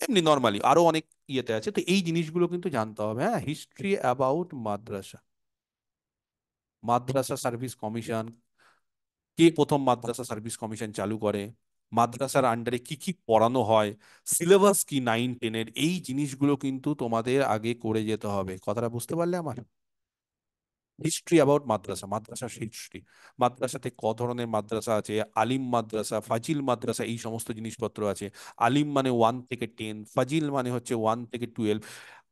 এমনি নর্মালি আরো অনেক ইয়েতে আছে, তো এই জিনিসগুলো কিন্তু জানতে হবে। হ্যাঁ, হিস্ট্রি অ্যাবাউট মাদ্রাসা, মাদ্রাসা সার্ভিস কমিশন, কে প্রথম মাদ্রাসা সার্ভিস কমিশন চালু করে, মাদ্রাসার আন্ডারে কি কি পড়ানো হয়, সিলেবাস কি 9-10-এর, এই জিনিসগুলো কিন্তু তোমাদের আগে করে যেতে হবে। কথাটা বুঝতে পারলে আমার? হিস্ট্রি অ্যাবাউট মাদ্রাসা, মাদ্রাসার হিস্ট্রি, মাদ্রাসাতে ক ধরনের মাদ্রাসা আছে, আলিম মাদ্রাসা, ফাজিল মাদ্রাসা, এই সমস্ত জিনিসপত্র আছে। আলিম মানে 1 থেকে 10, ফাজিল মানে হচ্ছে 1 থেকে 12,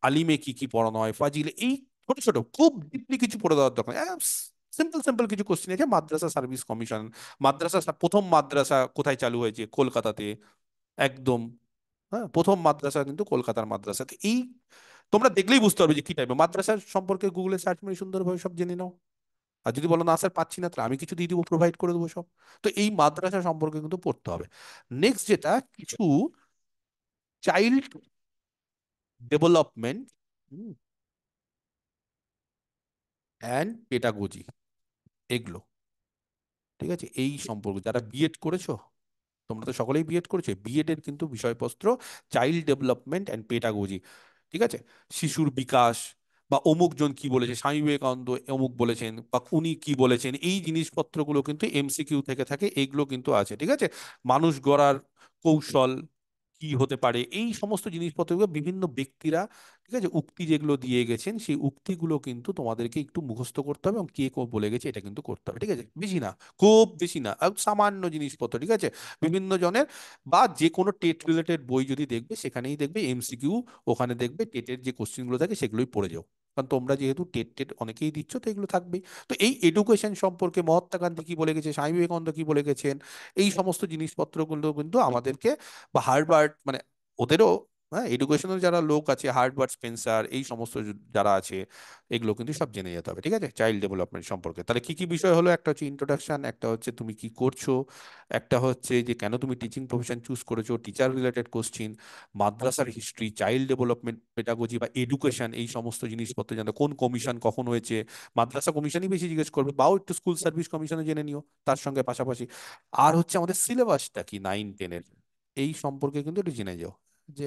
আলিমে কি কি পড়ানো হয়, ফাজিল, এই ছোট ছোট খুব ডিপলি কিছু পড়ে দেওয়ার দরকার। সিম্পল সিম্পল কিছু কোশ্চেন আছে। মাদ্রাসা সার্ভিস কমিশন, প্রথম মাদ্রাসা কোথায় চালু হয়েছে, কলকাতাতে, একদম। হ্যাঁ, প্রথম মাদ্রাসা কিন্তু কলকাতার মাদ্রাসাতে। এই তোমরা দেখলেই বুঝতে পারবে যে কি টাইপের মাদ্রাসার সম্পর্কে, গুগলে সার্চ করে সুন্দরভাবে সব জেনে নাও। আর যদি বলো না স্যার পাচ্ছি না, তাহলে আমি কিছু দিয়ে দিব, প্রোভাইড করে দেবো সব। তো এই মাদ্রাসা সম্পর্কে কিন্তু পড়তে হবে। নেক্সট যেটা, কিছু চাইল্ড ডেভেলপমেন্ট অ্যান্ড পেডাগজি, এগুলো, ঠিক আছে, এই সম্পর্কে যারা বিএড করেছো, তোমরা তো সকলেই বিএড করেছো, বিএড এর কিন্তু বিষয়পত্র চাইল্ড ডেভেলপমেন্ট অ্যান্ড পেডাগজি, ঠিক আছে। শিশুর বিকাশ, বা অমুক জন কি বলেছে, স্বামী বিবেকানন্দ অমুক বলেছেন, বা উনি কি বলেছেন, এই জিনিসপত্রগুলো কিন্তু এমসিকিউ থেকে থাকে, এইগুলো কিন্তু আছে, ঠিক আছে। মানুষ গড়ার কৌশল কি হতে পারে, এই সমস্ত জিনিসপত্রগুলো বিভিন্ন ব্যক্তিরা, ঠিক আছে, উক্তি যেগুলো দিয়ে গেছেন, সেই উক্তিগুলো কিন্তু তোমাদেরকে একটু মুখস্থ করতে হবে, এবং কে বলে গেছে এটা কিন্তু করতে হবে, ঠিক আছে। বেশি না, খুব বেশি না, আর সামান্য জিনিসপত্র, ঠিক আছে। বিভিন্ন জনের, বা যে কোনো টেট রিলেটেড বই যদি দেখবে, সেখানেই দেখবে এমসিকিউ, ওখানে দেখবে টেটের যে কোশ্চেনগুলো থাকে সেগুলোই পড়ে যাও। কারণ তোমরা যেহেতু টেট টেট অনেকেই দিচ্ছ, তো এগুলো থাকবেই। তো এই এডুকেশন সম্পর্কে মহাত্মা গান্ধী কি বলে গেছে, স্বামী বিবেকানন্দ কি বলে গেছেন, এই সমস্ত জিনিসপত্রগুলো কিন্তু আমাদেরকে, বা হার্ভার্ড মানে ওদেরও, হ্যাঁ, এডুকেশনাল যারা লোক আছে, হার্ভার্ড, স্পেন্সার, এই সমস্ত যারা আছে, এগুলো কিন্তু সব জেনে যেতে হবে, ঠিক আছে, চাইল্ড ডেভেলপমেন্ট সম্পর্কে। তাহলে কি কি বিষয় হলো, একটা হচ্ছে ইন্ট্রোডাকশন, একটা হচ্ছে তুমি কি করছো, একটা হচ্ছে যে কেন তুমি টিচিং প্রফেশন চুজ করেছো, টিচার রিলেটেড কোশ্চিন, মাদ্রাসার হিস্ট্রি, চাইল্ড ডেভেলপমেন্ট, পেডাগজি বা এডুকেশন, এই সমস্ত জিনিসপত্র জানো, কোন কমিশন কখন হয়েছে, মাদ্রাসা কমিশনই বেশি জিজ্ঞেস করবে, বাও একটু স্কুল সার্ভিস কমিশনে জেনে নিও তার সঙ্গে পাশাপাশি। আর হচ্ছে আমাদের সিলেবাসটা কি 9-10-এর, এই সম্পর্কে কিন্তু একটু জেনে যাও, যে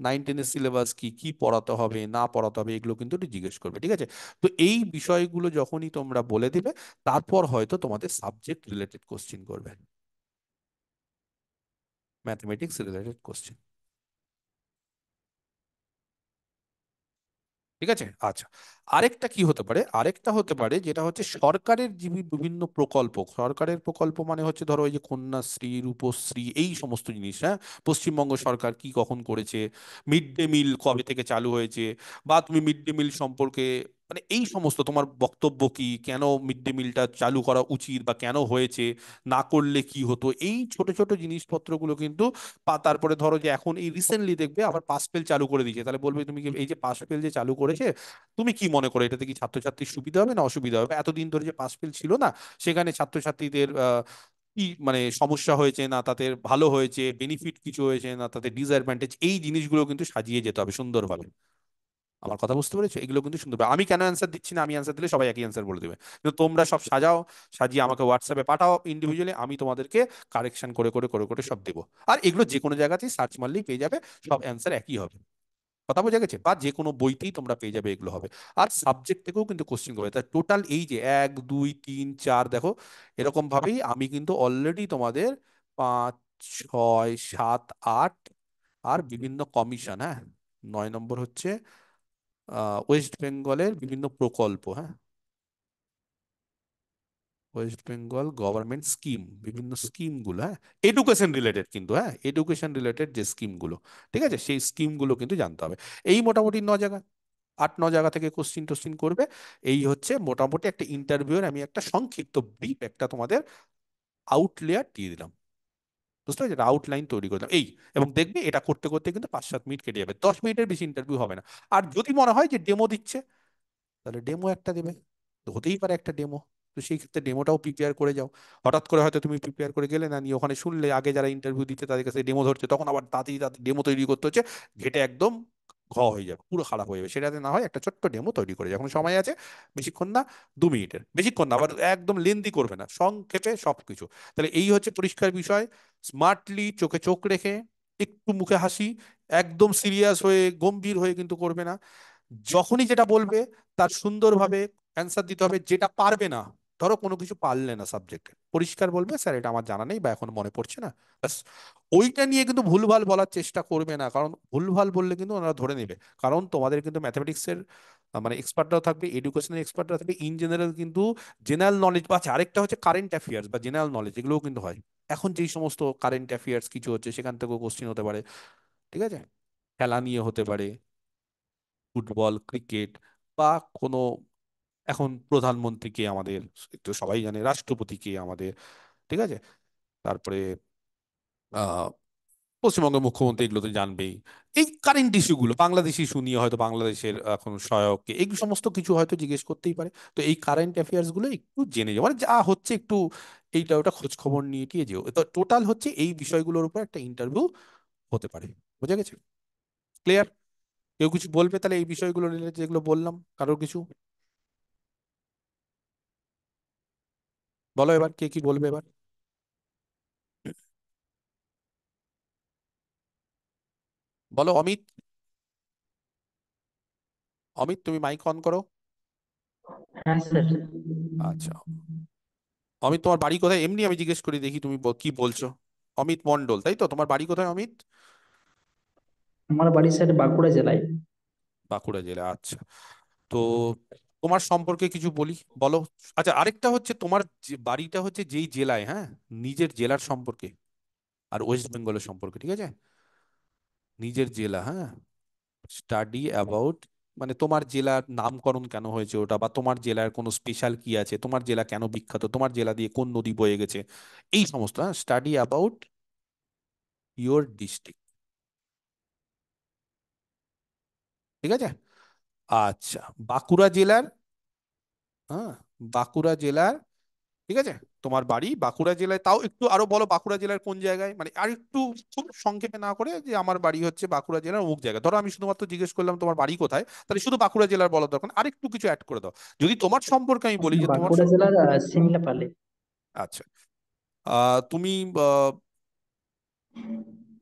9-10-এর সিলেবাস কি, কি পড়াতে হবে না পড়াতে হবে, এগুলো কিন্তু একটু জিজ্ঞেস করবে, ঠিক আছে। তো এই বিষয়গুলো যখনই তোমরা বলে দিবে, তারপর হয়তো তোমাদের সাবজেক্ট রিলেটেড কোশ্চিন করবে, ম্যাথমেটিক্স রিলেটেড কোশ্চিন, ঠিক আছে। আচ্ছা, আরেকটা কি হতে পারে, আরেকটা হতে পারে যেটা হচ্ছে সরকারের যে বিভিন্ন প্রকল্প, সরকারের প্রকল্প মানে হচ্ছে ধরো এই যে কন্যাশ্রী, রূপশ্রী, এই সমস্ত জিনিস, হ্যাঁ, পশ্চিমবঙ্গ সরকার কি কখন করেছে, মিড ডে মিল কবে থেকে চালু হয়েছে, বা তুমি মিড ডে মিল সম্পর্কে, মানে এই সমস্ত তোমার বক্তব্য কি, কেন মিড ডে মিলটা চালু করা উচিত, বা কেন হয়েছে, না করলে কি হতো, এই ছোট ছোট জিনিসপত্রগুলো কিন্তু, তারপরে ধরো যে এখন এই রিসেন্টলি দেখবে আবার পাস ফেল চালু করে দিয়েছে, তাহলে বলবে তুমি কি, এই যে পাস ফেল যে চালু করেছে, তুমি কি মনে করো এটাতে কি ছাত্রছাত্রীর সুবিধা হবে না অসুবিধা হবে, এতদিন ধরে যে পাস ফেল ছিল না, সেখানে ছাত্রছাত্রীদের কি মানে সমস্যা হয়েছে না, তাদের ভালো হয়েছে, বেনিফিট কিছু হয়েছে না, তাদের ডিসঅ্যাডভান্টেজ, এই জিনিসগুলো কিন্তু সাজিয়ে যেতে হবে সুন্দরভাবে। আমার কথা বুঝতে পেরেছো? এগুলো কিন্তু সুন্দর, আমি কেন অ্যান্সার দিচ্ছি না, আমি অ্যান্সার দিলে সবাই একই অ্যান্সার বলে দেবে, কিন্তু তোমরা সব সাজাও, সাজিয়ে আমাকে হোয়াটসঅ্যাপে পাঠাও ইন্ডিভিজুয়ালি, আমি তোমাদেরকে কারেকশন করে করে করে করে সব দেবো। আর এগুলো যে কোনো জায়গাতেই সার্চ মারলেই পেয়ে যাবে, সব অ্যান্সার একই হবে। কথা বোঝা গেছে? বা যে কোনো বইতেই তোমরা পেয়ে যাবে, এগুলো হবে। আর সাবজেক্ট থেকেও কিন্তু কোশ্চেন করবে, তাই টোটাল এই যে 1 2 3 4, দেখো, এরকম ভাবেই আমি কিন্তু অলরেডি তোমাদের 5 6 7 8, আর বিভিন্ন কমিশন, হ্যাঁ, 9 নম্বর হচ্ছে ওয়েস্ট বেঙ্গলের বিভিন্ন প্রকল্প, হ্যাঁ, ওয়েস্ট বেঙ্গল গভর্নমেন্ট স্কিম, বিভিন্ন স্কিমগুলো, হ্যাঁ, এডুকেশন রিলেটেড কিন্তু, হ্যাঁ, এডুকেশন রিলেটেড যে স্কিমগুলো, ঠিক আছে, সেই স্কিমগুলো কিন্তু জানতে হবে। এই মোটামুটি 9 জায়গা, 8 9 জায়গা থেকে কোশ্চিন টোশ্চিন করবে। এই হচ্ছে মোটামুটি একটা ইন্টারভিউয়ের আমি একটা সংক্ষিপ্ত ব্রিফ, একটা তোমাদের আউটলেয়ার দিয়ে দিলাম, বুঝতে পারছি, আউটলাইন তৈরি করে দিলাম এই। এবং দেখবে এটা করতে করতে কিন্তু 5 7 মিনিট কেটে যাবে, 10 মিনিটের বেশি ইন্টারভিউ হবে না। আর যদি মনে হয় যে ডেমো দিচ্ছে, তাহলে ডেমো একটা দেবে, তো হতেই পারে একটা ডেমো, তো সেই ক্ষেত্রে ডেমোটাও প্রিপেয়ার করে যাও। হঠাৎ করে হয়তো তুমি প্রিপেয়ার করে গেলে না, নিয়ে ওখানে শুনলে আগে যারা ইন্টারভিউ দিচ্ছে তাদের কাছে ডেমো ধরছে, তখন আবার তাড়াতাড়ি তাড়াতাড়ি ডেমো তৈরি করতে হচ্ছে, ঘেটে একদম হয়ে যাবে, পুরো খারাপ হয়ে যাবে। সেটাতে না হয় একটা ছোট্ট ডেমো তৈরি করে, যখন সময় আছে, বেশিক্ষণ না, 2 মিনিটের, বেশিক্ষণ না, আবার একদম লেন্দি করবে না, সংক্ষেপে সবকিছু। তাহলে এই হচ্ছে পরিষ্কার বিষয়, স্মার্টলি চোখে চোখ রেখে, একটু মুখে হাসি, একদম সিরিয়াস হয়ে গম্ভীর হয়ে কিন্তু করবে না। যখনই যেটা বলবে তার সুন্দরভাবে অ্যান্সার দিতে হবে, যেটা পারবে না ধরো কোনো কিছু পারলে না সাবজেক্টে, পরিষ্কার বলবে স্যার এটা আমার জানা নেই বা এখন মনে পড়ছে না, ব্যাস। ওইটা নিয়ে কিন্তু ভুলভাল বলার চেষ্টা করবে না, কারণ ভুলভাল বললে কিন্তু ওনারা ধরে নেবে। কারণ তোমাদের কিন্তু ম্যাথমেটিক্সের মানে এক্সপার্টরাও থাকবে, এডুকেশনের এক্সপার্টরা থাকবে, ইন জেনারেল কিন্তু জেনারেল নলেজ বা আছে আরেকটা হচ্ছে কারেন্ট অ্যাফেয়ার্স বা জেনারেল নলেজ, এগুলোও কিন্তু হয়। এখন যেই সমস্ত কারেন্ট অ্যাফেয়ার্স কিছু হচ্ছে সেখান থেকেও কোশ্চিন হতে পারে, ঠিক আছে? খেলা নিয়ে হতে পারে, ফুটবল, ক্রিকেট, বা কোনো এখন প্রধানমন্ত্রী কে আমাদের, তো সবাই জানে রাষ্ট্রপতি কে আমাদের, ঠিক আছে? তারপরে আহ পশ্চিমবঙ্গের মুখ্যমন্ত্রী, এগুলো তো জানবেই। এই কারেন্ট ইস্যুগুলো, বাংলাদেশ ইস্যু নিয়ে হয়তো বাংলাদেশের এখন সহায়ক কে, এই সমস্ত কিছু হয়তো জিজ্ঞেস করতেই পারে। তো এই কারেন্ট অ্যাফেয়ার্স গুলো একটু জেনে যাও, মানে যা হচ্ছে একটু এইটা ওটা খোঁজ খবর নিয়ে টিয়ে যেও। তো টোটাল হচ্ছে এই বিষয়গুলোর উপর একটা ইন্টারভিউ হতে পারে। বোঝা গেছে? ক্লিয়ার? কেউ কিছু বলবে তাহলে এই বিষয়গুলো রিলেটেড যেগুলো বললাম, কারোর কিছু? বলো এবার, কে কি বলবে এবার? বলো অমিত। অমিত, তুমি মাইক অন করো। হ্যাঁ স্যার। আচ্ছা, অমিত তোমার বাড়ি কোথায় এমনি আমি জিজ্ঞেস করি, দেখি তুমি কি বলছো। অমিত মন্ডল, তাই তো? তোমার বাড়ি কোথায় অমিত? আমার বাড়ি স্যার বাঁকুড়া জেলায়। বাঁকুড়া জেলা, আচ্ছা। তো তোমার সম্পর্কে কিছু বলি, বলো। আচ্ছা, আরেকটা হচ্ছে তোমার যে বাড়িটা হচ্ছে যেই জেলায়, হ্যাঁ, নিজের জেলার সম্পর্কে আর ওয়েস্ট বেঙ্গলের সম্পর্কে, ঠিক আছে? নিজের জেলা, হ্যাঁ, স্টাডি অ্যাবাউট, মানে তোমার জেলার নামকরণ কেন হয়েছে ওটা, বা তোমার জেলার কোনো স্পেশাল কি আছে, তোমার জেলা কেন বিখ্যাত, তোমার জেলা দিয়ে কোন নদী বয়ে গেছে, এই সমস্ত, হ্যাঁ, স্টাডি অ্যাবাউট ইওর ডিস্ট্রিক্ট, ঠিক আছে? আচ্ছা, বাঁকুড়া জেলার, হ্যাঁ, বাঁকুড়া জেলার, ঠিক আছে, তোমার বাড়ি বাঁকুড়া জেলায়। তাও একটু আরো বলো, বাঁকুড়া জেলার কোন জায়গায়, মানে আর একটু খুব সংক্ষেপে না করে, যে আমার বাড়ি হচ্ছে বাঁকুড়া জেলার অমুক জায়গায়। ধরো আমি শুধুমাত্র জিজ্ঞেস করলাম তোমার বাড়ি কোথায়, তাহলে শুধু বাঁকুড়া জেলার বলার দরকার না, আর একটু কিছু অ্যাড করে দাও। যদি তোমার সম্পর্কে আমি বলি যে তোমার বাঁকুড়া জেলার সিমলাপালে। আচ্ছা, তুমি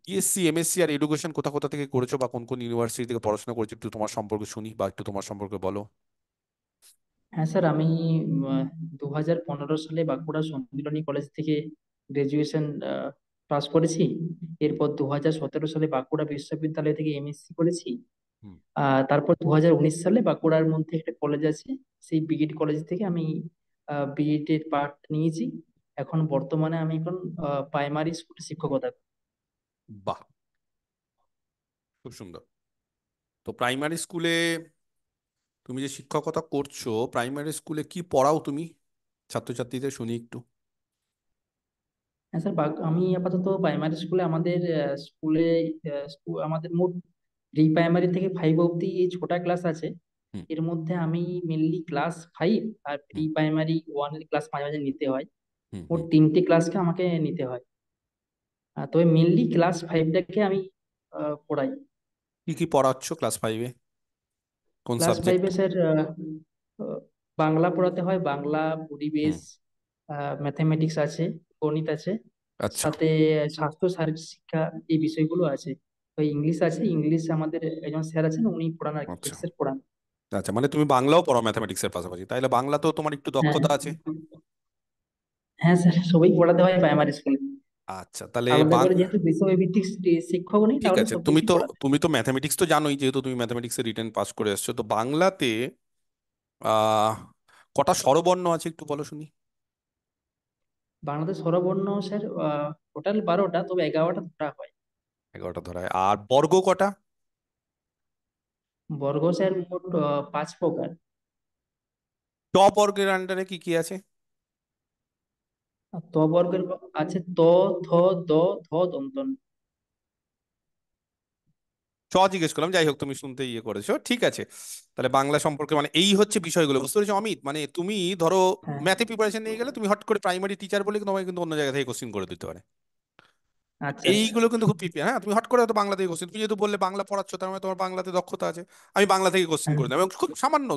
বিএসসি, এমএসসি আর এডুকেশন কোথা কোথা থেকে করেছো, বা কোন কোন ইউনিভার্সিটি থেকে পড়াশোনা করেছো, একটু তোমার সম্পর্কে শুনি, বা একটু তোমার সম্পর্কে বলো। হ্যাঁ স্যার, আমি 2015 সালে বাঁকুড়া সম্মিলনী কলেজ থেকে গ্রাজুয়েশন পাস করেছি। এরপর 2017 সালে বাঁকুড়া বিশ্ববিদ্যালয় থেকে এমএসসি করেছি। হুম। তারপর 2019 সালে বাঁকুড়ার মধ্যে একটা কলেজ আছে, সেই বিএড কলেজ থেকে আমি বিএড এর পাঠ নিয়েছি। এখন বর্তমানে আমি এখন প্রাইমারি স্কুলে শিক্ষকতা করি। বাহ, খুব সুন্দর। তো প্রাইমারি স্কুলে তুমি যে শিক্ষকতা করছো, প্রাইমারি স্কুলে কি পড়াও তুমি ছাত্রছাত্রীদের, শুনি একটু। হ্যাঁ স্যার, আমি আপাতত প্রাইমারি স্কুলে আমাদের স্কুলে আমাদের মোট প্রি প্রাইমারি থেকে ফাইভ অবধি এই ছটা ক্লাস আছে। হুম। এর মধ্যে আমি মেনলি ক্লাস ফাইভ আর প্রি হুম। প্রাইমারি ওয়ান এর ক্লাস মাঝে মাঝে নিতে হয়। হুম। মোট হুম। তিনটে ক্লাসকে আমাকে নিতে হয়। তবে মেনলি ক্লাস ফাইভটাকে আমি পড়াই। কি কি পড়াচ্ছ ক্লাস ফাইভে, কোন ক্লাস সাবজেক্ট? ফাইভে স্যার বাংলা পড়াতে হয়, বাংলা, হুম। পরিবেশ, ম্যাথামেটিক্স আছে, গণিত আছে, আচ্ছা। সাথে স্বাস্থ্য শারীরিক শিক্ষা, এই বিষয়গুলো আছে। তো ইংলিশ আছে, ইংলিশ আমাদের একজন স্যার আছেন, উনি পড়ান আর কি, আচ্ছা। স্যার পড়ান। আচ্ছা, মানে তুমি বাংলাও পড়াও ম্যাথামেটিক্স এর পাশাপাশি, তাইলে বাংলাতেও তোমার একটু হ্যাঁ, দক্ষতা আছে। হ্যাঁ স্যার, সবই পড়াতে হয় প্রাইমারি স্কুলে। আচ্ছা, তাহলে আলাদা করে যেহেতু বিষয়ভিত্তিক শিক্ষক নেই, ঠিক তাহলে আছে, তুমি সবকিছু তো পড়াতে হয়। তুমি তো ম্যাথামেটিক্স তো জানোই, যেহেতু তুমি ম্যাথামেটিক্সে রিটেন পাস করে এসছো, তো বাংলাতে আহ কটা স্বরবর্ণ আছে একটু বলো শুনি। বাংলাদেশ স্বরবর্ণ স্যার টোটাল 12টা, তবে 11টা ধরা হয়। 11টা ধরায়, আর বর্গ কটা? বর্গ স্যার মোট 5 প্রকার। ট বর্গের আন্ডারে কি কি আছে? আর ত বর্গের আছে ত, থ, দ, ধ, দন্ত ন। চ জিজ্ঞেস করলাম, যাই হোক তুমি শুনতে ইয়ে করেছো, ঠিক আছে। তাহলে বাংলা সম্পর্কে মানে এই হচ্ছে বিষয়গুলো, বুঝতে পেরেছো অমিত? মানে তুমি ধরো হ্যাঁ। ম্যাথে প্রিপারেশন নিয়ে গেলে, তুমি হট করে প্রাইমারি টিচার বলে তোমাকে কিন্তু অন্য জায়গা থেকে কোশ্চিন করে দিতে পারে। আচ্ছা আচ্ছা। এইগুলো কিন্তু খুব প্রিপেয়ার, হ্যাঁ, তুমি হট করে হয়তো বাংলা থেকে কোশ্চিন, তুমি যেহেতু বললে বাংলা পড়াচ্ছ, তার মানে তোমার বাংলাতে দক্ষতা আছে। আমি বাংলা থেকে কোশ্চিন হ্যাঁ করে দিলাম এবং খুব সামান্য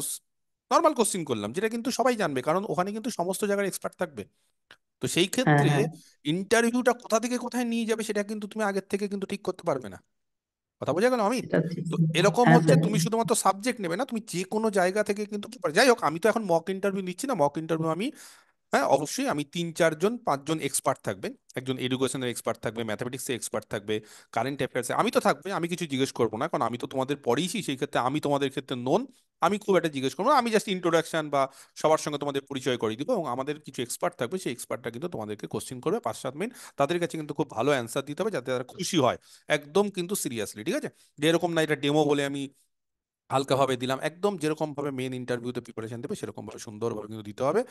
নর্মাল কোশ্চিন করলাম, যেটা কিন্তু সবাই জানবে, কারণ ওখানে কিন্তু সমস্ত জায়গার এক্সপার্ট থাকবে। তো সেই হ্যাঁ। ক্ষেত্রে হ্যাঁ, ইন্টারভিউটা কোথা থেকে কোথায় নিয়ে যাবে সেটা কিন্তু তুমি আগের থেকে কিন্তু ঠিক করতে পারবে না। কথা বোঝা গেল অমিত? সেটা ঠিক। তো এরকম হ্যাঁ হচ্ছে, স্যার। তুমি শুধুমাত্র সাবজেক্ট নেবে না, তুমি যে কোনো জায়গা থেকে কিন্তু যাই হোক, আমি তো এখন মক ইন্টারভিউ নিচ্ছি না, মক ইন্টারভিউ আমি হ্যাঁ, অবশ্যই আমি 3 4 জন 5 জন এক্সপার্ট থাকবে। একজন এডুকেশনের এক্সপার্ট থাকবে, ম্যাথামেটিক্সের এক্সপার্ট থাকবে, কারেন্ট অ্যাফেয়ার্সে আমি তো থাকবে। আমি কিছু জিজ্ঞেস করবো না, কারণ আমি তো তোমাদের পড়িয়েছি, সেই ক্ষেত্রে আমি তোমাদের ক্ষেত্রে নন। আমি খুব একটা জিজ্ঞেস করবো না, আমি জাস্ট ইন্ট্রোডাকশন বা সবার সঙ্গে তোমাদের পরিচয় করিয়ে দিব। এবং আমাদের কিছু এক্সপার্ট থাকবে, সেই এক্সপার্টটা কিন্তু তোমাদেরকে কোশ্চেন করবে 5 7 মিনিট। তাদের কাছে কিন্তু খুব ভালো অ্যান্সার দিতে হবে, যাতে তারা খুশি হয়। একদম কিন্তু সিরিয়াসলি, ঠিক আছে? যে এরকম না এটা ডেমো বলে আমি হালকাভাবে দিলাম, একদম যেরকম ভাবে মেন ইন্টারভিউতে প্রিপারেশন দেবে সেরকম ভাবে সুন্দরভাবে কিন্তু দিতে হবে।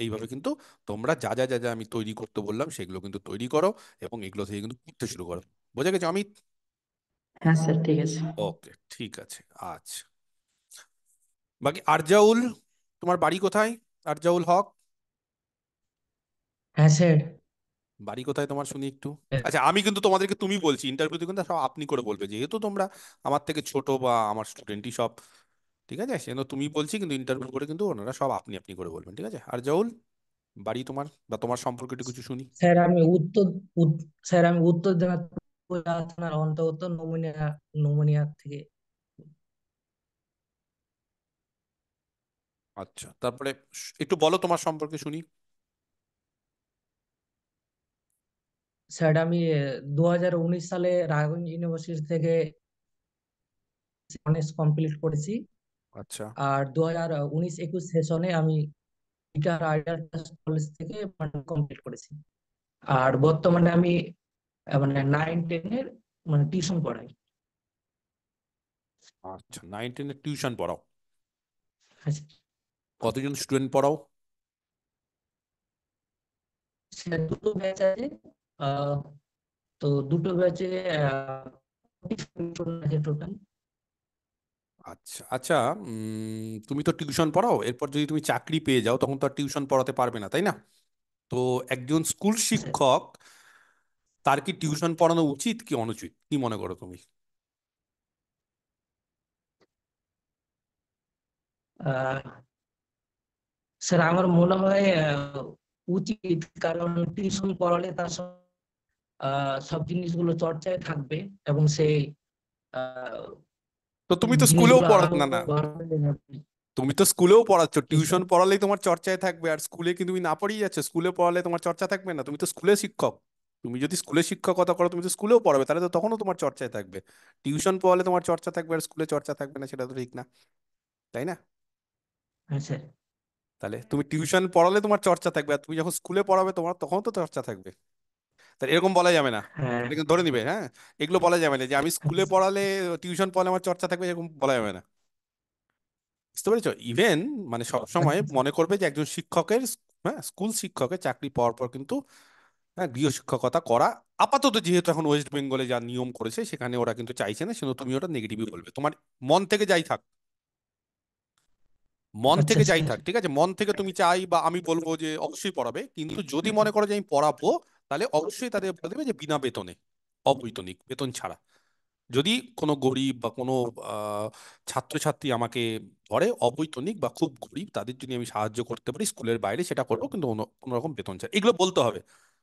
এইভাবে কিন্তু তোমরা যা যা যা যা আমি তৈরি করতে বললাম সেগুলো কিন্তু তৈরি করো, এবং এগুলো থেকে কিন্তু করতে শুরু করো। বোঝা গেছে অমিত? হ্যাঁ স্যার, ঠিক আছে। ওকে, ঠিক আছে। আচ্ছা, বাকি আরজাউল, তোমার বাড়ি কোথায়? আরজাউল হক, হ্যাঁ স্যার। বাড়ি কোথায় তোমার শুনি একটু। আচ্ছা, আমি কিন্তু তোমাদেরকে তুমি বলছি, ইন্টারভিউতে কিন্তু সব আপনি করে বলবে, যেহেতু তোমরা আমার থেকে ছোট বা আমার স্টুডেন্টই সব, ঠিক আছে? সেজন্য তুমি বলছি, কিন্তু ইন্টারভিউ করে কিন্তু ওনারা সব আপনি আপনি করে বলবেন, ঠিক আছে? আরজাউল, বাড়ি তোমার বা তোমার সম্পর্কে একটু কিছু শুনি। স্যার আমি স্যার আমি উত্তর দিনাজপুর থানার অন্তর্গত নমুনিয়া নমুনিয়া থেকে। আচ্ছা, তারপরে একটু বলো তোমার সম্পর্কে শুনি। স্যার আমি 2019 সালে রায়গঞ্জ ইউনিভার্সিটি থেকে অনার্স কমপ্লিট করেছি। আচ্ছা, আর 2019-21 সেশনে আমি গিটার আইডিয়াল কলেজ থেকে কমপ্লিট করেছি। আর বর্তমানে আমি মানে 9-10 এর মানে টিউশন পড়াই। আচ্ছা, 9 10 টিউশন পড়াও? আচ্ছা, কতজন স্টুডেন্ট পড়াও? স্যার দুটো ব্যাচ আছে। আহ, তো দুটো ব্যাচে টোটাল। আচ্ছা আচ্ছা, তুমি তো টিউশন পড়াও, এরপর যদি তুমি চাকরি পেয়ে যাও তখন তো আর টিউশন পড়াতে পারবে না, তাই না? তো একজন স্কুল শিক্ষক, তার কি টিউশন পড়ানো উচিত কি অনুচিত, কি মনে করো তুমি? স্যার আমার মনে হয় উচিত, কারণ টিউশন পড়ালে তার সব জিনিসগুলো চর্চায় থাকবে এবং সে আহ, তো তুমি তো স্কুলেও জিনিসগুলো পড়া, আরো না না, ভালো করে জানবে। তুমি তো স্কুলেও পড়াচ্ছ, জি স্যার। টিউশন পড়ালেই তোমার চর্চায় থাকবে, আর স্কুলে কি তুমি না পড়িয়ে যাচ্ছ? স্কুলে পড়ালে তোমার চর্চা থাকবে না? তুমি তো স্কুলে শিক্ষক। তুমি যদি স্কুলে শিক্ষকতা করো, তুমি তো স্কুলেও পড়াবে, তাহলে তো তখনও তোমার চর্চায় থাকবে। টিউশন পড়ালে তোমার চর্চা থাকবে আর স্কুলে চর্চা থাকবে না, সেটা তো ঠিক না, তাই না? হ্যাঁ স্যার। তাহলে তুমি টিউশন পড়ালে তোমার চর্চা থাকবে, আর তুমি যখন স্কুলে পড়াবে তোমার তখন তো চর্চা থাকবে। তাহলে এরকম বলা যাবে না, হ্যাঁ। এটা কিন্তু ধরে নিবে। হ্যাঁ, এগুলো বলা যাবে না যে আমি স্কুলে পড়ালে, টিউশন পড়ালে আমার চর্চা থাকবে, এরকম বলা যাবে না। বুঝতে পেরেছো? ইভেন মানে সবসময় আচ্ছা মনে করবে যে একজন শিক্ষকের, হ্যাঁ, স্কুল শিক্ষকের চাকরি পাওয়ার পর কিন্তু, হ্যাঁ, গৃহ শিক্ষকতা করা আপাতত, যেহেতু এখন ওয়েস্ট বেঙ্গলে যা নিয়ম করেছে সেখানে ওরা কিন্তু চাইছে না, সেজন্য তুমি ওটা নেগেটিভই বলবে। তোমার মন থেকে যাই থাক, মন আচ্ছা থেকে যাই স্যার। থাক, ঠিক আছে? মন থেকে তুমি চাই বা আমি বলবো যে অবশ্যই পড়াবে, কিন্তু যদি মনে করো যে আমি পড়াবো, তাহলে অবশ্যই তাদের বলে দেবে যে বিনা বেতনে, অবৈতনিক, বেতন ছাড়া। যদি কোনো গরিব বা কোনো আহ, ছাত্রছাত্রী আমাকে ধরে অবৈতনিক বা খুব গরিব, তাদের যদি আমি সাহায্য করতে পারি স্কুলের বাইরে, সেটা করবো, কিন্তু কোনো রকম বেতন চাই, এগুলো বলতে হবে।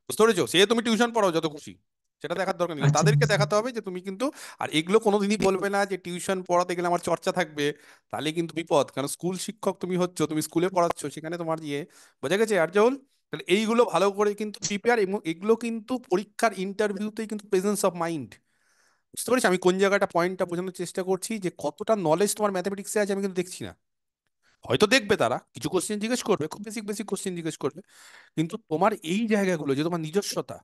বুঝতে পেরেছো? সে তুমি টিউশন পড়াও যত খুশি, সেটা দেখার দরকার নেই, কিন্তু আচ্ছা তাদেরকে স্যার। দেখাতে হবে যে তুমি কিন্তু, আর এগুলো কোনোদিনই বলবে না যে টিউশন পড়াতে গেলে আমার চর্চা থাকবে। তাহলে কিন্তু বিপদ, কারণ স্কুল শিক্ষক তুমি হচ্ছ, তুমি স্কুলে পড়াচ্ছ, সেখানে তোমার ইয়ে, বোঝা গেছে আরজাউল? তাহলে এইগুলো ভালো করে কিন্তু প্রিপেয়ার, এবং এগুলো কিন্তু পরীক্ষার ইন্টারভিউতেই কিন্তু প্রেজেন্স অফ মাইন্ড। বুঝতে পারছি আমি কোন জায়গাটা পয়েন্টটা বোঝানোর চেষ্টা করছি, যে কতটা নলেজ তোমার ম্যাথমেটিক্সে আছে আমি কিন্তু দেখছি না। হয়তো দেখবে, তারা কিছু কোশ্চেন জিজ্ঞেস করবে, খুব বেসিক বেসিক কোশ্চেন জিজ্ঞেস করবে, কিন্তু তোমার এই জায়গাগুলো, যে তোমার নিজস্বতা,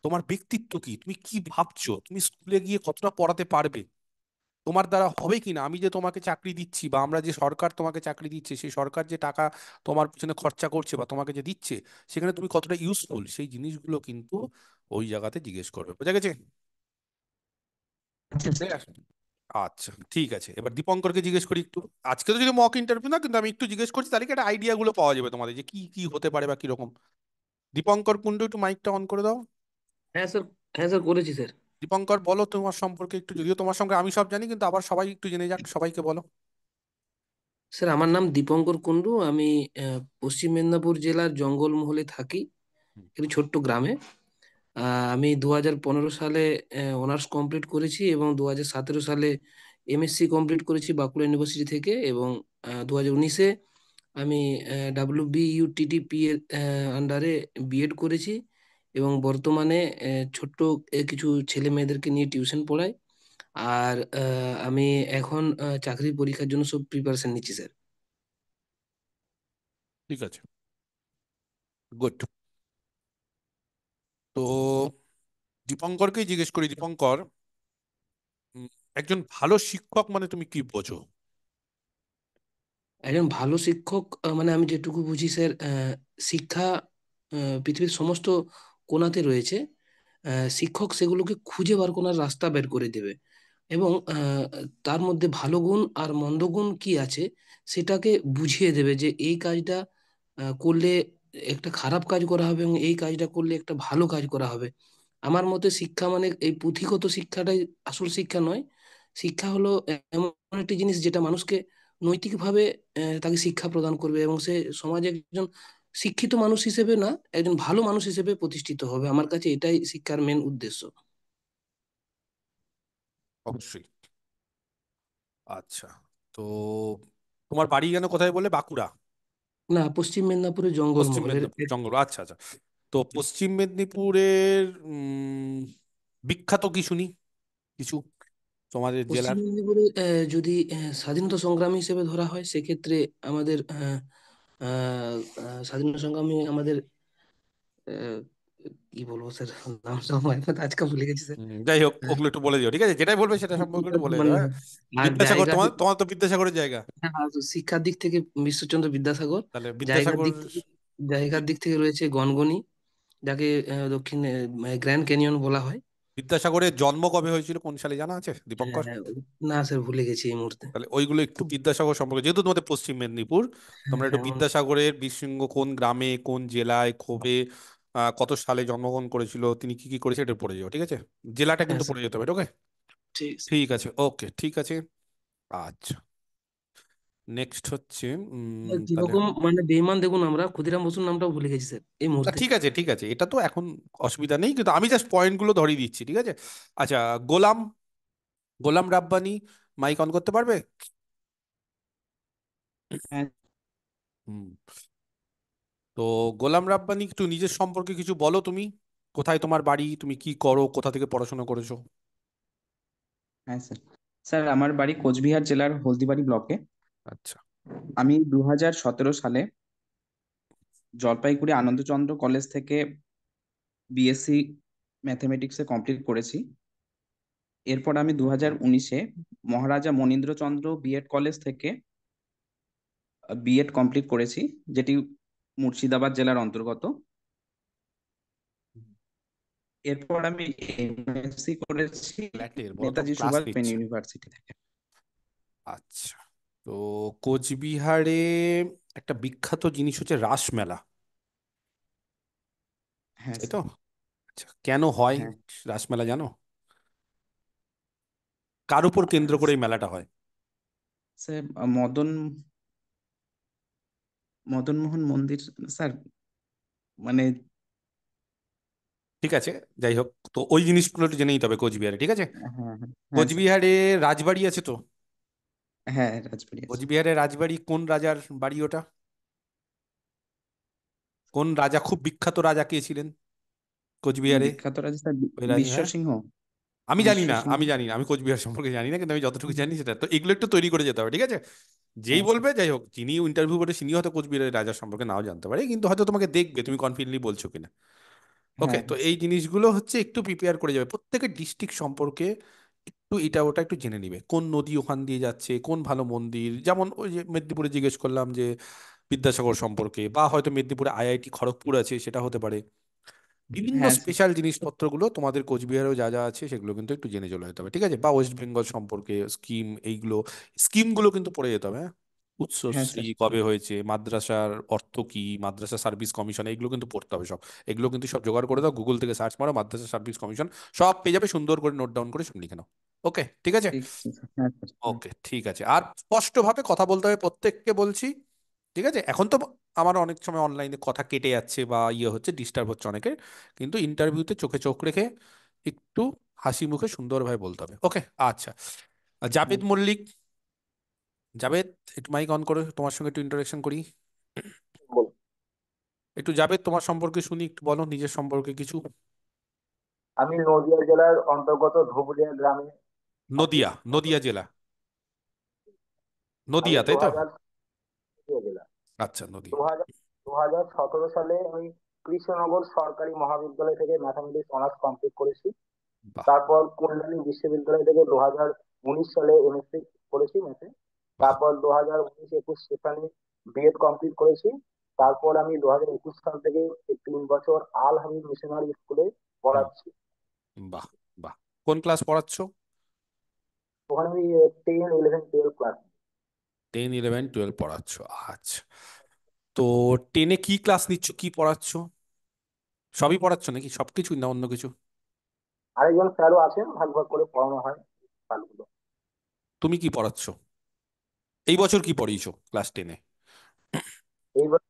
তোমার ব্যক্তিত্ব কি, তুমি কি ভাবছো, তুমি স্কুলে গিয়ে কতটা পড়াতে পারবে, তোমার দ্বারা হবে কিনা, আমি যে তোমাকে চাকরি দিচ্ছি বা আমরা যে সরকার তোমাকে চাকরি দিচ্ছে, সেই সরকার যে টাকা তোমার পিছনে খরচা করছে বা তোমাকে যে দিচ্ছে, সেখানে তুমি কতটা ইউজফুল, সেই জিনিসগুলো কিন্তু ওই জায়গাতে জিজ্ঞেস করবে। বোঝা গেছে? আচ্ছা ঠিক স্যার। আছে, আচ্ছা, ঠিক আছে। এবার দীপঙ্করকে জিজ্ঞেস করি একটু। আজকে তো যদি মক ইন্টারভিউ না, কিন্তু আমি একটু জিজ্ঞেস করছি, তাহলে কি একটা আইডিয়া গুলো পাওয়া যাবে তোমাদের, যে কি কি হতে পারে বা কিরকম। দীপঙ্কর কুন্ডু, একটু মাইকটা অন করে দাও। হ্যাঁ স্যার। হ্যাঁ স্যার, করেছি স্যার। দীপঙ্কর, বলো তোমার সম্পর্কে একটু, যদিও তোমার সঙ্গে আমি সব জানি, কিন্তু আবার সবাই একটু জেনে যাক, সবাইকে বলো। স্যার আমার নাম দীপঙ্কর কুণ্ডু। আমি পশ্চিম মেদিনীপুর জেলার জঙ্গলমহলে থাকি, হুম, একটি ছোট্ট গ্রামে। আমি 2015 সালে অনার্স কমপ্লিট করেছি এবং 2017 সালে এমএসসি কমপ্লিট করেছি বাঁকুড়া ইউনিভার্সিটি থেকে, এবং 2019-এ আমি WBUTTP এর আন্ডারে বিএড করেছি এবং বর্তমানে ছোট্ট কিছু ছেলে মেয়েদেরকে নিয়ে টিউশন পড়াই। আর আমি এখন চাকরির পরীক্ষার জন্য সব প্রিপারেশন নিচ্ছি স্যার। ঠিক আছে, গুড। তো দীপঙ্করকেই জিজ্ঞেস করি, দীপঙ্কর, উম, একজন ভালো শিক্ষক মানে তুমি কি বোঝো? একজন ভালো শিক্ষক মানে আমি যেটুকু বুঝি স্যার, শিক্ষা পৃথিবীর সমস্ত কোণাতে রয়েছে। শিক্ষক সেগুলোকে খুঁজে বার করার রাস্তা বের করে দেবে এবং তার মধ্যে ভালো গুণ আর মন্দ গুণ কি আছে সেটাকে বুঝিয়ে দেবে যে এই কাজটা করলে একটা খারাপ কাজ করা হবে এবং এই কাজটা করলে একটা ভালো কাজ করা হবে। আমার মতে শিক্ষা মানে এই পুঁথিগত শিক্ষাটাই আসল শিক্ষা নয়। শিক্ষা হলো এমন একটি জিনিস যেটা মানুষকে নৈতিকভাবে তাকে শিক্ষা প্রদান করবে এবং সে সমাজে একজন শিক্ষিত মানুষ হিসেবে না, একজন ভালো মানুষ হিসেবে প্রতিষ্ঠিত হবে। আমার কাছে এটাই শিক্ষার মেন উদ্দেশ্য। অবশ্যই। আচ্ছা, তো তোমার বাড়ি যেন কোথায় বলে? বাঁকুড়া? না, পশ্চিম মেদিনীপুরের পশ্চিম জঙ্গলমহলের মেদিনীপুর জঙ্গল, আচ্ছা আচ্ছা। তো পশ্চিম মেদিনীপুরের বিখ্যাত কি শুনি কিছু তোমাদের পশ্চিম জেলার? মেদিনীপুরে যদি স্বাধীনতা সংগ্রামী হিসেবে ধরা হয় সেক্ষেত্রে আমাদের স্বাধীনতা সংগ্রামী আমাদের আহ, কি বলবো স্যার, নামটা আমার এখন আজকে ভুলে গেছি স্যার। যাই হোক, ওগুলো একটু বলে দিও, ঠিক আছে? যেটাই বলবে সেটা সম্পর্কে একটু বলে মানে দাও, হ্যাঁ? আর বিদ্যাসাগর, জায়গা তোমার তোমার তো বিদ্যাসাগরের জায়গা। আর শিক্ষার দিক থেকে ঈশ্বরচন্দ্র বিদ্যাসাগর। তাহলে জায়গার বিদ্যাসাগর, দিক থেকে জায়গার দিক থেকে রয়েছে গনগনি, যাকে দক্ষিণে গ্র্যান্ড ক্যানিয়ন বলা হয়। বিদ্যাসাগরের জন্ম কবে হয়েছিল, কোন সালে জানা আছে দীপঙ্কর? হ্যাঁ, না স্যার ভুলে গেছি এই মুহূর্তে। তাহলে ওইগুলো একটু বিদ্যাসাগর সম্পর্কে, যেহেতু তোমাদের পশ্চিম মেদিনীপুর, হ্যাঁ তোমরা একটু হ্যাঁ বিদ্যাসাগরের বীরসিংহ কোন গ্রামে, কোন জেলায়, কবে, কত সালে জন্মগ্রহণ করেছিল, তিনি কি কি করেছে, এটা পড়ে যাও, ঠিক আছে? জেলাটা হ্যাঁ কিন্তু পড়ে স্যার, যেতে হবে, ওকে? ঠিক আছে। ঠিক আছে, ওকে, ঠিক আছে। আচ্ছা, নেক্সট হচ্ছে তাহলে, যেরকম মানে বেইমান দেখুন, আমরা ক্ষুদিরাম বসুর নামটাও ভুলে গেছি স্যার এই মুহূর্তে। ঠিক আছে, ঠিক আছে, এটা তো এখন অসুবিধা নেই, কিন্তু আমি জাস্ট পয়েন্টগুলো ধরিয়ে দিচ্ছি, ঠিক আছে? আচ্ছা, গোলাম, গোলাম রাব্বানি, মাইক অন করতে পারবে? হ্যাঁ হুম। তো গোলাম রাব্বানি, একটু নিজের সম্পর্কে কিছু বলো তুমি। কোথায় তোমার বাড়ি, তুমি কি করো, কোথা থেকে পড়াশোনা করেছো? হ্যাঁ স্যার। স্যার আমার বাড়ি কোচবিহার জেলার হলদিবাড়ি ব্লকে। আচ্ছা। আমি 2017 সালে জলপাইগুড়ি আনন্দচন্দ্র কলেজ থেকে বিএসসি ম্যাথমেটিক্সে কমপ্লিট করেছি। এরপর আমি 2019-এ মহারাজা মনীন্দ্রচন্দ্র বিএড কলেজ থেকে বিএড কমপ্লিট করেছি, যেটি মুর্শিদাবাদ জেলার অন্তর্গত। এরপর আমি এমএসসি করেছি ফ্ল্যাটের বড় তো নেতাজি ক্লাস সুভাষ পেন নিচ্ছে। ইউনিভার্সিটি থেকে। আচ্ছা, তো কোচবিহারে একটা বিখ্যাত জিনিস হচ্ছে রাসমেলা, হ্যাঁ তাই তো? স্যার। আচ্ছা, কেন হয় হ্যাঁ রাসমেলা জানো? কার উপর কেন্দ্র করে এই মেলাটা হয়? স্যার, মদন মদন মোহন মন্দির স্যার, মানে ঠিক আছে, যাই হোক, তো ওই জিনিসগুলো একটু জেনে নিতে হবে কোচবিহারে, ঠিক আছে? হ্যাঁ হ্যাঁ হ্যাঁ স্যার। কোচবিহারে রাজবাড়ি আছে তো? হ্যাঁ রাজবাড়ি আছে। কোচবিহারের রাজবাড়ি কোন রাজার বাড়ি ওটা? কোন রাজা, খুব বিখ্যাত রাজা কে ছিলেন কোচবিহারে? বিখ্যাত রাজা স্যার ওই রাজা, বিশ্ব হ্যাঁ। সিংহ। আমি জানি বিশ্ব না, সিংহ। আমি জানি না, আমি কোচবিহার সম্পর্কে জানি না, কিন্তু আমি যতটুকু জানি সেটা তো, এগুলো একটু তৈরি করে যেতে হবে, ঠিক আছে? যেই হ্যাঁ স্যার। বলবে, যাই হোক, যিনি ইন্টারভিউ করে তিনি হয়তো কোচবিহারের রাজার সম্পর্কে নাও জানতে পারে, কিন্তু হয়তো তোমাকে দেখবে তুমি কনফিডেন্টলি বলছো কিনা। ওকে, হ্যাঁ তো হ্যাঁ এই স্যার। জিনিসগুলো হচ্ছে একটু প্রিপেয়ার করে যাবে, প্রত্যেকের ডিস্ট্রিক্ট সম্পর্কে একটু এটা ওটা একটু জেনে নিবে, কোন নদী ওখান দিয়ে যাচ্ছে, কোন ভালো মন্দির, যেমন ওই যে মেদিনীপুরে জিজ্ঞেস করলাম যে বিদ্যাসাগর সম্পর্কে, বা হয়তো মেদিনীপুরে আইআইটি খড়গপুর আছে, সেটা হতে পারে। বিভিন্ন হ্যাঁ স্যার। স্পেশাল জিনিসপত্রগুলো তোমাদের কোচবিহারেও যা যা আছে সেগুলো কিন্তু একটু জেনে চলে যেতে হবে, ঠিক আছে? বা ওয়েস্ট বেঙ্গল সম্পর্কে স্কিম, এইগুলো স্কিমগুলো কিন্তু পড়ে যেতে হবে, হ্যাঁ? হ্যাঁ উচ্চশ্রী স্যার। কবে হয়েছে, মাদ্রাসার অর্থ কি, মাদ্রাসা সার্ভিস কমিশন, এইগুলো কিন্তু পড়তে হবে সব। এগুলো কিন্তু সব জোগাড় করে দাও, গুগল থেকে সার্চ মারো মাদ্রাসা সার্ভিস কমিশন, সব পেয়ে যাবে, সুন্দর করে নোট ডাউন করে সব লিখে নাও। ওকে, ঠিক আছে? ঠিক আছে স্যার। হ্যাঁ স্যার। হ্যাঁ ওকে, ঠিক আছে, আর স্পষ্টভাবে কথা বলতে হবে প্রত্যেককে বলছি, ঠিক আছে? এখন তো আমার অনেক সময় অনলাইনে কথা কেটে যাচ্ছে বা ইয়ে হচ্ছে, ডিস্টার্ব হচ্ছে অনেকের, কিন্তু ইন্টারভিউতে চোখে চোখ রেখে একটু হাসি মুখে সুন্দরভাবে বলতে হবে, ওকে? আচ্ছা, আর হ্যাঁ জাভেদ মল্লিক, জাভেদ, একটু মাইক অন করে তোমার সঙ্গে একটু ইন্টারেকশন করি। বলুন। একটু যাবে তোমার সম্পর্কে শুনি, একটু বলো নিজের সম্পর্কে কিছু। আমি নদিয়া জেলার অন্তর্গত ধুবুলিয়া গ্রামে থাকি। নদিয়া, নদিয়া জেলা, আমি নদিয়া দু তাই তো? হাজার নদিয়া জেলা আচ্ছা, দু নদিয়া। হাজার 2017 সালে আমি কৃষ্ণনগর সরকারি মহাবিদ্যালয় থেকে ম্যাথামেটিক্স অনার্স কমপ্লিট করেছি। বাহ। তারপর কল্যাণী বিশ্ববিদ্যালয় থেকে 2019 সালে এমএসসি করেছি ম্যাথে। বাহ। তারপর 2019-21 সেশনে বিএড কমপ্লিট করেছি। তারপর আমি 2021 সাল থেকে এই 3 বছর আল হামিদ মিশনারি স্কুলে হুম। পড়াচ্ছি। বাহ। বাহ। কোন ক্লাস পড়াচ্ছো? ওখানে আমি 10, 11, 12 ক্লাস। 10, 11, 12 পড়াচ্ছো, আচ্ছা। তো 10-এ কি ক্লাস নিচ্ছ, কি পড়াচ্ছো? সবই পড়াচ্ছ নাকি, সবকিছু না অন্য কিছু? আরেকজন স্যারও আছেন, ভাগ ভাগ করে পড়ানো হয় ক্লাসগুলো। তুমি কি পড়াচ্ছ? এই বছর কি পড়িয়েছো ক্লাস 10-এ? এইবার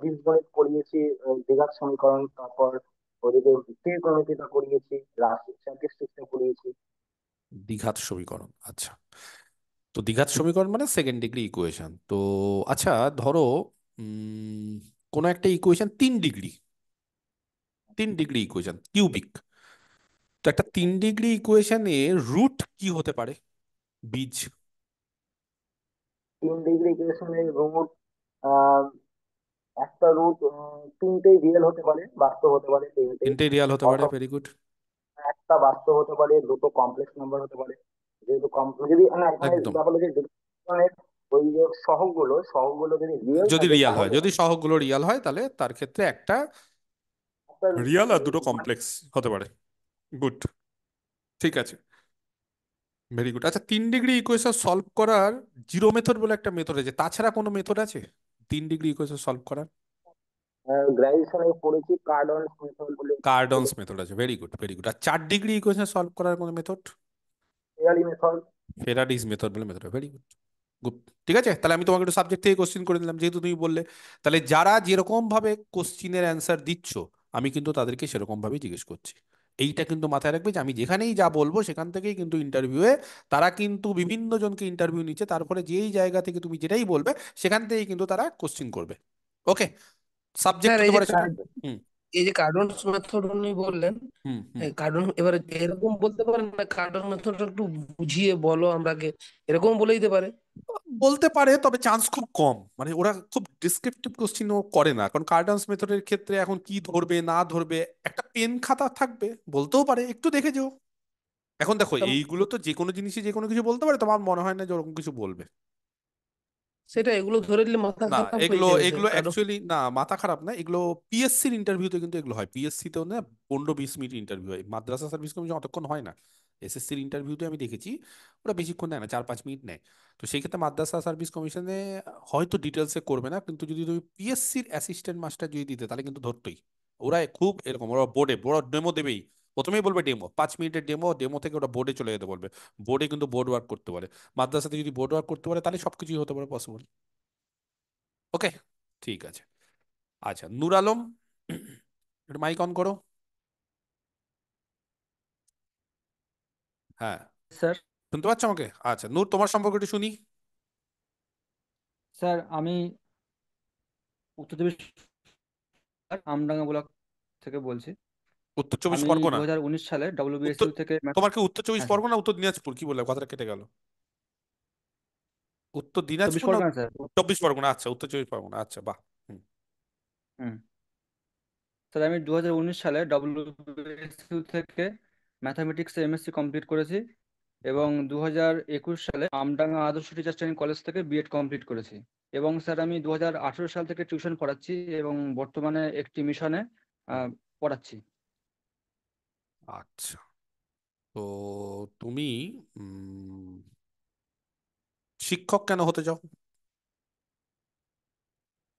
বীজগণিত পড়িয়েছি, দ্বিঘাত সমীকরণ, তারপর ওদিকে ত্রিকোণমিতিটা পড়িয়েছি, রাশি স্ট্যাটিস্টিক্সটা পড়িয়েছি। দ্বিঘাত সমীকরণ, আচ্ছা। তো দ্বিঘাত সমীকরণ মানে সেকেন্ড ডিগ্রি ইকুয়েশন তো। আচ্ছা, ধরো উম, কোনো একটা equation 3 degree, 3 degree equation cubic. তো একটা 3 ডিগ্রি ইকুয়েশনে রুট কি হতে পারে, বীজ? 3 ডিগ্রি ইকুয়েশনের রুট, একটা রুট, তিনটেই রিয়েল হতে পারে, বাস্তব হতে পারে তিনটেই। তিনটেই রিয়াল হতে পারে, অথবা ভেরি গুড। একটা বাস্তব হতে পারে, দুটো কমপ্লেক্স নাম্বার হতে পারে। যেহেতু যদি না, এখানে একদম। ব্যাপার হচ্ছে ডিভিশনের ওই যে সহগগুলো যদি রিয়েল যদি থাকে রিয়াল হয়, তাহলে যদি সহগগুলো রিয়াল হয়, তাহলে তার ক্ষেত্রে একটা একটা রিয়াল আর দুটো কমপ্লেক্স হতে পারে। গুড, ঠিক আছে, ভেরি গুড। আচ্ছা, 3 ডিগ্রি ইকুয়েশন সলভ করার জিরো মেথড বলে একটা মেথড আছে, তাছাড়া কোনো মেথড আছে 3 ডিগ্রি ইকুয়েশন সলভ করার? গ্রাজুয়েশনে পড়েছি কার্ডনস মেথড বলে। কার্ডনস মেথড আছে, ভেরি গুড ভেরি গুড। আর 4 ডিগ্রি ইকুয়েশন সলভ করার কোনো মেথড? ফেরারি মেথড। ফেরাডিস মেথড বলে মেথড, ভেরি গুড। গুড, ঠিক আছে। তাহলে আমি তোমাকে একটু সাবজেক্ট থেকে কোশ্চিন করে দিলাম, যেহেতু তুমি বললে। তাহলে যারা যেরকম ভাবে কোশ্চিনের অ্যান্সার দিচ্ছ, আমি কিন্তু তাদেরকে সেরকম ভাবেই জিজ্ঞেস করছি। এইটা কিন্তু মাথায় রাখবে যে আমি যেখানেই যা বলবো সেখান থেকেই কিন্তু ইন্টারভিউয়ে তারা কিন্তু বিভিন্ন জনকে ইন্টারভিউ নিচ্ছে, তারপরে যেই জায়গা থেকে তুমি যেটাই বলবে সেখান থেকেই কিন্তু তারা কোশ্চিন করবে। ওকে, সাবজেক্ট স্যার হতে পারে সেটা। হুম। এই যে কার্ডন মেথড উনি বললেন, হুম। হুম। কার্ডন এবার এরকম বলতে পারেন না, কার্ডন মেথডটা একটু বুঝিয়ে বলো আমরাকে, এরকম বলে দিতে পারে। বলতে পারে, তবে চান্স খুব কম, মানে ওরা খুব ডিসক্রিপটিভ কোশ্চিন করে না, কারণ কার্ডান্স মেথডের ক্ষেত্রে এখন কি ধরবে না ধরবে, একটা পেন খাতা থাকবে, বলতেও পারে একটু দেখে যেও। এখন দেখো, এইগুলো তো যে কোনো জিনিসই যে কোনো কিছু বলতে পারে, তোমার মনে হয় না যে ওরকম কিছু বলবে। সেটা এগুলো ধরে দিলে মাথা না, খারাপ হয়ে এগুলো যাবে স্যার, এগুলো কারণ অ্যাকচুয়ালি না, মাথা খারাপ না, এগুলো পিএসসির ইন্টারভিউতে কিন্তু এগুলো হয়। পিএসসি তেও না 15-20 মিনিট ইন্টারভিউ হয়, মাদ্রাসা সার্ভিস কমিশন অতক্ষণ হয় না। এসএসসির ইন্টারভিউতে আমি দেখেছি ওরা বেশিক্ষণ নেয় না, 4-5 মিনিট নেয়। তো সেই ক্ষেত্রে মাদ্রাসা সার্ভিস কমিশনে হয়তো ডিটেলসে করবে না, কিন্তু যদি তুমি পিএসসির অ্যাসিস্ট্যান্ট মাস্টার যদি দিতে, তাহলে কিন্তু ধরতোই। ওরা খুব এরকম, ওরা বোর্ডে বড় ডেমো দেবেই। প্রথমেই বলবে ডেমো, 5 মিনিটের ডেমো, ডেমো থেকে ওরা বোর্ডে চলে যেতে বলবে। বোর্ডে কিন্তু বোর্ড ওয়ার্ক করতে পারে। মাদ্রাসাতে যদি বোর্ড ওয়ার্ক করতে পারে, তাহলে সবকিছুই হতে পারে পসিবল। ওকে, ঠিক আছে। আচ্ছা, নূর আলম, একটু মাইক অন করো। হ্যাঁ, স্যার। শুনতে পাচ্ছ আমাকে? আচ্ছা নূর, তোমার সম্পর্কে একটু শুনি। স্যার আমি উত্তর চব্বিশ আমডাঙ্গা ব্লক থেকে বলছি। উত্তর চব্বিশ আমি পরগনা? 2019 সালে উত্তর, ডব্লিউবিএসইউ থেকে তোমার কি উত্তর চব্বিশ হ্যাঁ স্যার, পরগনা উত্তর দিনাজপুর, কি বললে কথাটা কেটে গেল? উত্তর 24 দিনাজপুর না পরগনা স্যার। চব্বিশ পরগনা? আচ্ছা, উত্তর চব্বিশ পরগনা, আচ্ছা, বাহ। হুম। হুম। স্যার আমি 2019 সালে ডব্লিউবিএসইউ থেকে ম্যাথামেটিক্সে এমএসসি কমপ্লিট করেছি বাহ। এবং 2021 সালে আমডাঙ্গা আদর্শ টিচার্স ট্রেনিং কলেজ থেকে বিএড কমপ্লিট করেছি। এবং স্যার আমি 2018 সাল থেকে টিউশন পড়াচ্ছি এবং বর্তমানে একটি মিশনে হুম। পড়াচ্ছি। আচ্ছা, তো তুমি উম, শিক্ষক কেন হতে চাও?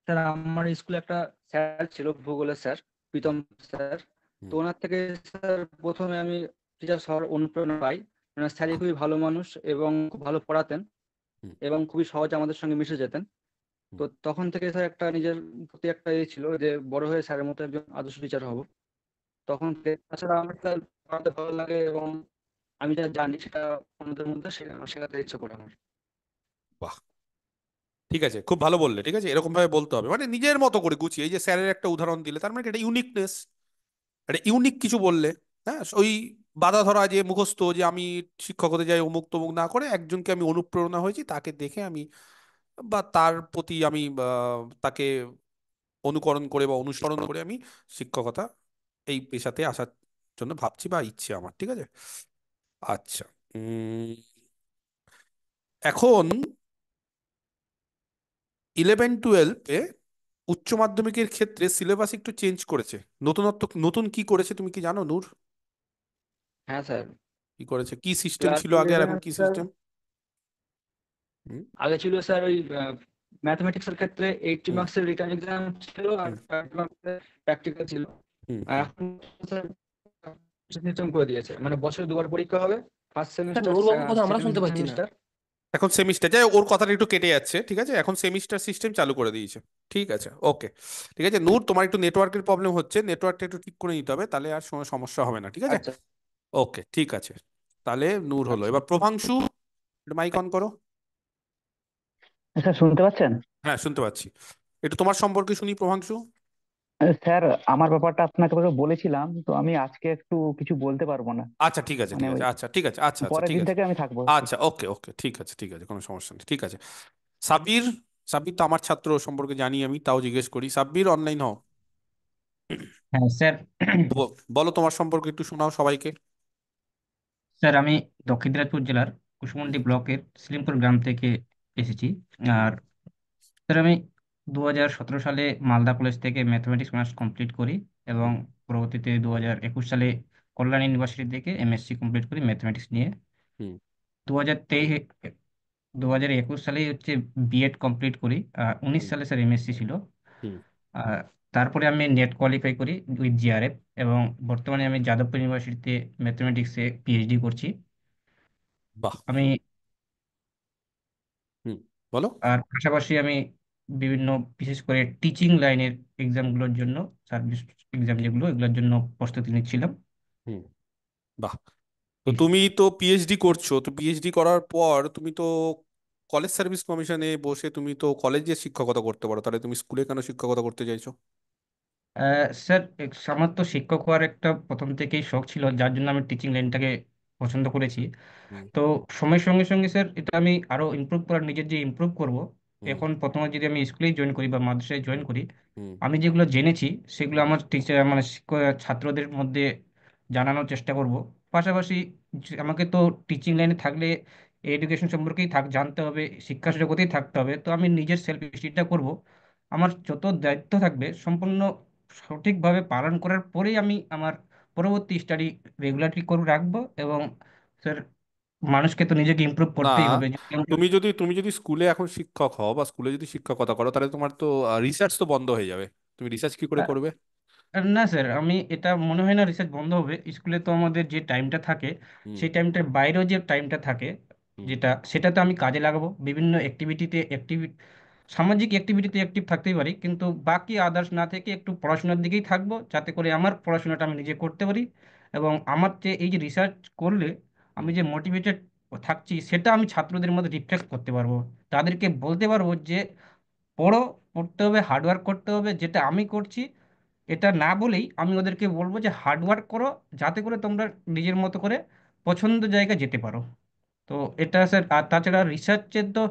স্যার আমার স্কুলে একটা স্যার ছিল, ভূগোলের স্যার, হুম। প্রীতম স্যার। তো হুম। ওনার থেকে স্যার প্রথমে আমি টিচার হওয়ার অনুপ্রেরণা পাই। ওনার স্যারই বাহ। খুবই ভালো মানুষ এবং খুব ভালো পড়াতেন হুম। এবং খুবই সহজে আমাদের সঙ্গে মিশে যেতেন। হুম। তো তখন থেকে স্যার একটা নিজের প্রতি একটা ছিল যে বড় হয়ে স্যারের মতো একজন আদর্শ টিচার হব। তখন তাছাড়া আমার স্যার পড়াতে ভালো লাগে এবং আমি যা জানি সেটা অন্যদের মধ্যে শেখাতে ইচ্ছে করে আমার। বাহ। ঠিক আছে, খুব ভালো বললে। ঠিক আছে, এরকম ভাবে বলতে হবে, মানে নিজের মতো করে গুছিয়ে। এই যে স্যারের একটা উদাহরণ দিলে, তার মানে কি এটা ইউনিকনেস, এটা ইউনিক কিছু বললে। হ্যাঁ, ওই বাধা ধরা যে মুখস্থ যে আমি শিক্ষক হতে যাই অমুক তমুক না করে, একজনকে আমি অনুপ্রেরণা হয়েছি, তাকে দেখে আমি বা তার প্রতি আমি তাকে অনুকরণ করে বা অনুসরণ করে আমি শিক্ষকতা এই পেশাতে আসার জন্য ভাবছি বা ইচ্ছে আমার। ঠিক আছে, আচ্ছা। উম, এখন 11-12-এ উচ্চ মাধ্যমিকের ক্ষেত্রে সিলেবাস একটু চেঞ্জ করেছে। নতুনত্ব নতুন কি করেছে তুমি কি জানো, নূর? হ্যাঁ স্যার। কি করেছে, কি সিস্টেম ক্লাস ছিল আগে আর ইলেভেন এখন কি স্যার, সিস্টেম? হুম আগে ছিল স্যার ওই ম্যাথমেটিক্স এর ক্ষেত্রে 80 হুম মার্কসের রিটার্ন এক্সাম ছিল আর হুম 20 মার্কসের প্র্যাকটিক্যাল ছিল। হুম আর হুম। এখন স্যার সিস্টেম করে দিয়েছে, মানে বছরে দুবার পরীক্ষা হবে, ফার্স্ট স্যার সেমিস্টার, নূরবাবুর কথা আমরা সেকেন্ড শুনতে পাচ্ছি না। সেমিস্টার। এখন সেমিস্টার যাই হোক, ওর কথাটা একটু কেটে যাচ্ছে। ঠিক আছে, এখন সেমিস্টার সিস্টেম চালু করে দিয়েছে। ঠিক আছে, ওকে। ঠিক আছে নূর, তোমার একটু নেটওয়ার্কের প্রবলেম হচ্ছে, নেটওয়ার্কটা একটু ঠিক করে নিতে হবে, তাহলে আর সমস্যা হবে না। ঠিক আছে, আচ্ছা ওকে, ঠিক আছে। তাহলে নূর হলো, আচ্ছা। এবার প্রভাংশু, মাইক অন করো। স্যার শুনতে পাচ্ছেন? হ্যাঁ, শুনতে পাচ্ছি। একটু তোমার সম্পর্কে শুনি, প্রভাংশু। স্যার আমার ব্যাপারটা আপনাকে ওটা বলেছিলাম, তো আমি আজকে একটু কিছু বলতে পারবো না। আচ্ছা ঠিক আছে, মানে ঠিক আছে, ওই আচ্ছা ঠিক আছে, আচ্ছা আচ্ছা পরের ঠিক দিন আছে। থেকে আমি থাকবো একটু। আচ্ছা, ওকে ওকে, ঠিক আছে ঠিক আছে, কোনো সমস্যা নেই। ঠিক আছে, সাব্বির। সাব্বির তো আমার ছাত্র, ওর সম্পর্কে জানি আমি, তাও জিজ্ঞেস করি। সাব্বির, অনলাইন হও। হ্যাঁ স্যার। বলো তোমার সম্পর্কে একটু শোনাও সবাইকে। স্যার আমি দক্ষিণ দিনাজপুর জেলার কুশমন্ডি ব্লকের সিলিমপুর গ্রাম থেকে এসেছি। হুম আর স্যার আমি 2017 সালে মালদা কলেজ থেকে ম্যাথমেটিক্স অনার্স কমপ্লিট করি এবং হুম পরবর্তীতে 2021 সালে কল্যাণ ইউনিভার্সিটি থেকে এমএসসি কমপ্লিট করি ম্যাথমেটিক্স নিয়ে। হুম 2023 2021 সালে হচ্ছে বিএড কমপ্লিট করি। 19 হুম সালে স্যার এমএসসি ছিল। হুম। আর তারপরে আমি নেট কোয়ালিফাই করি উইথ জিআরএফ এবং বর্তমানে আমি যাদবপুর ইউনিভার্সিটিতে ম্যাথমেটিক্সে পিএইচডি করছি। বাহ। আমি হুম, বলো। আর পাশাপাশি আমি বিভিন্ন বিশেষ করে টিচিং লাইনের এক্সামগুলোর জন্য, সার্ভিস এক্সাম যেগুলো, এগুলোর জন্য প্রস্তুতি নিচ্ছিলাম। হুম, বাহ। তো তুমি তো পিএইচডি করছো, তো পিএইচডি করার পর তুমি তো কলেজ সার্ভিস কমিশনে বসে তুমি তো কলেজে শিক্ষকতা করতে পারো, তাহলে তুমি স্কুলে কেন শিক্ষকতা করতে চাইছো? স্যার আমার তো শিক্ষক হওয়ার একটা প্রথম থেকেই শখ ছিল, যার জন্য আমি টিচিং লাইনটাকে পছন্দ করেছি। হুম তো সময়ের সঙ্গে সঙ্গে স্যার এটা আমি আরো ইমপ্রুভ করার, নিজের যে ইমপ্রুভ করব। হুম এখন প্রথমে যদি আমি স্কুলেই জয়েন করি বা মাদ্রাসায় জয়েন হুম করি, হুম আমি যেগুলো জেনেছি সেগুলো আমার টিচার মানে ছাত্রদের মধ্যে জানানোর চেষ্টা করব। পাশাপাশি আমাকে তো টিচিং লাইনে থাকলে এডুকেশন সম্পর্কেই জানতে হবে, শিক্ষা জগতেই থাকতে হবে, তো আমি নিজের সেলফ স্টাডিটা করব। আমার যত দায়িত্ব থাকবে সম্পূর্ণ সঠিকভাবে পালন করার পরেই আমি আমার পরবর্তী স্টাডি রেগুলারলি করে রাখবো। এবং স্যার মানুষকে তো নিজেকে ইমপ্রুভ না, করতেই হবে যদি আমরা। তুমি যদি স্কুলে এখন শিক্ষক হও বা স্কুলে যদি শিক্ষকতা করো, তাহলে তোমার তো রিসার্চ তো বন্ধ হয়ে যাবে। তুমি রিসার্চ কি করে করবে? না স্যার, আমি এটা মনে হয় না রিসার্চ বন্ধ হবে। স্কুলে তো আমাদের যে টাইমটা থাকে, হুম সেই টাইমটার বাইরেও যে টাইমটা থাকে, হুম সেটাতে আমি কাজে লাগাবো। বিভিন্ন সামাজিক অ্যাক্টিভিটিতে অ্যাক্টিভ থাকতেই পারি, কিন্তু বাকি আদার্স না থেকে একটু পড়াশোনার দিকেই থাকবো, যাতে করে আমার পড়াশোনাটা আমি নিজে করতে পারি। এবং আমার যে এই যে রিসার্চ করলে আমি হুম। যে মোটিভেটেড থাকছি, সেটা আমি ছাত্রদের মধ্যে রিফ্লেক্ট করতে পারবো। তাদেরকে বলতে পারবো যে পড়ো, পড়তে হবে, হার্ডওয়ার্ক করতে হবে, যেটা আমি করছি। এটা না বলেই আমি ওদেরকে বলবো যে হার্ডওয়ার্ক করো, যাতে করে তোমরা নিজের মতো করে পছন্দ জায়গায় যেতে পারো। তো এটা স্যার, আর তাছাড়া রিসার্চের তো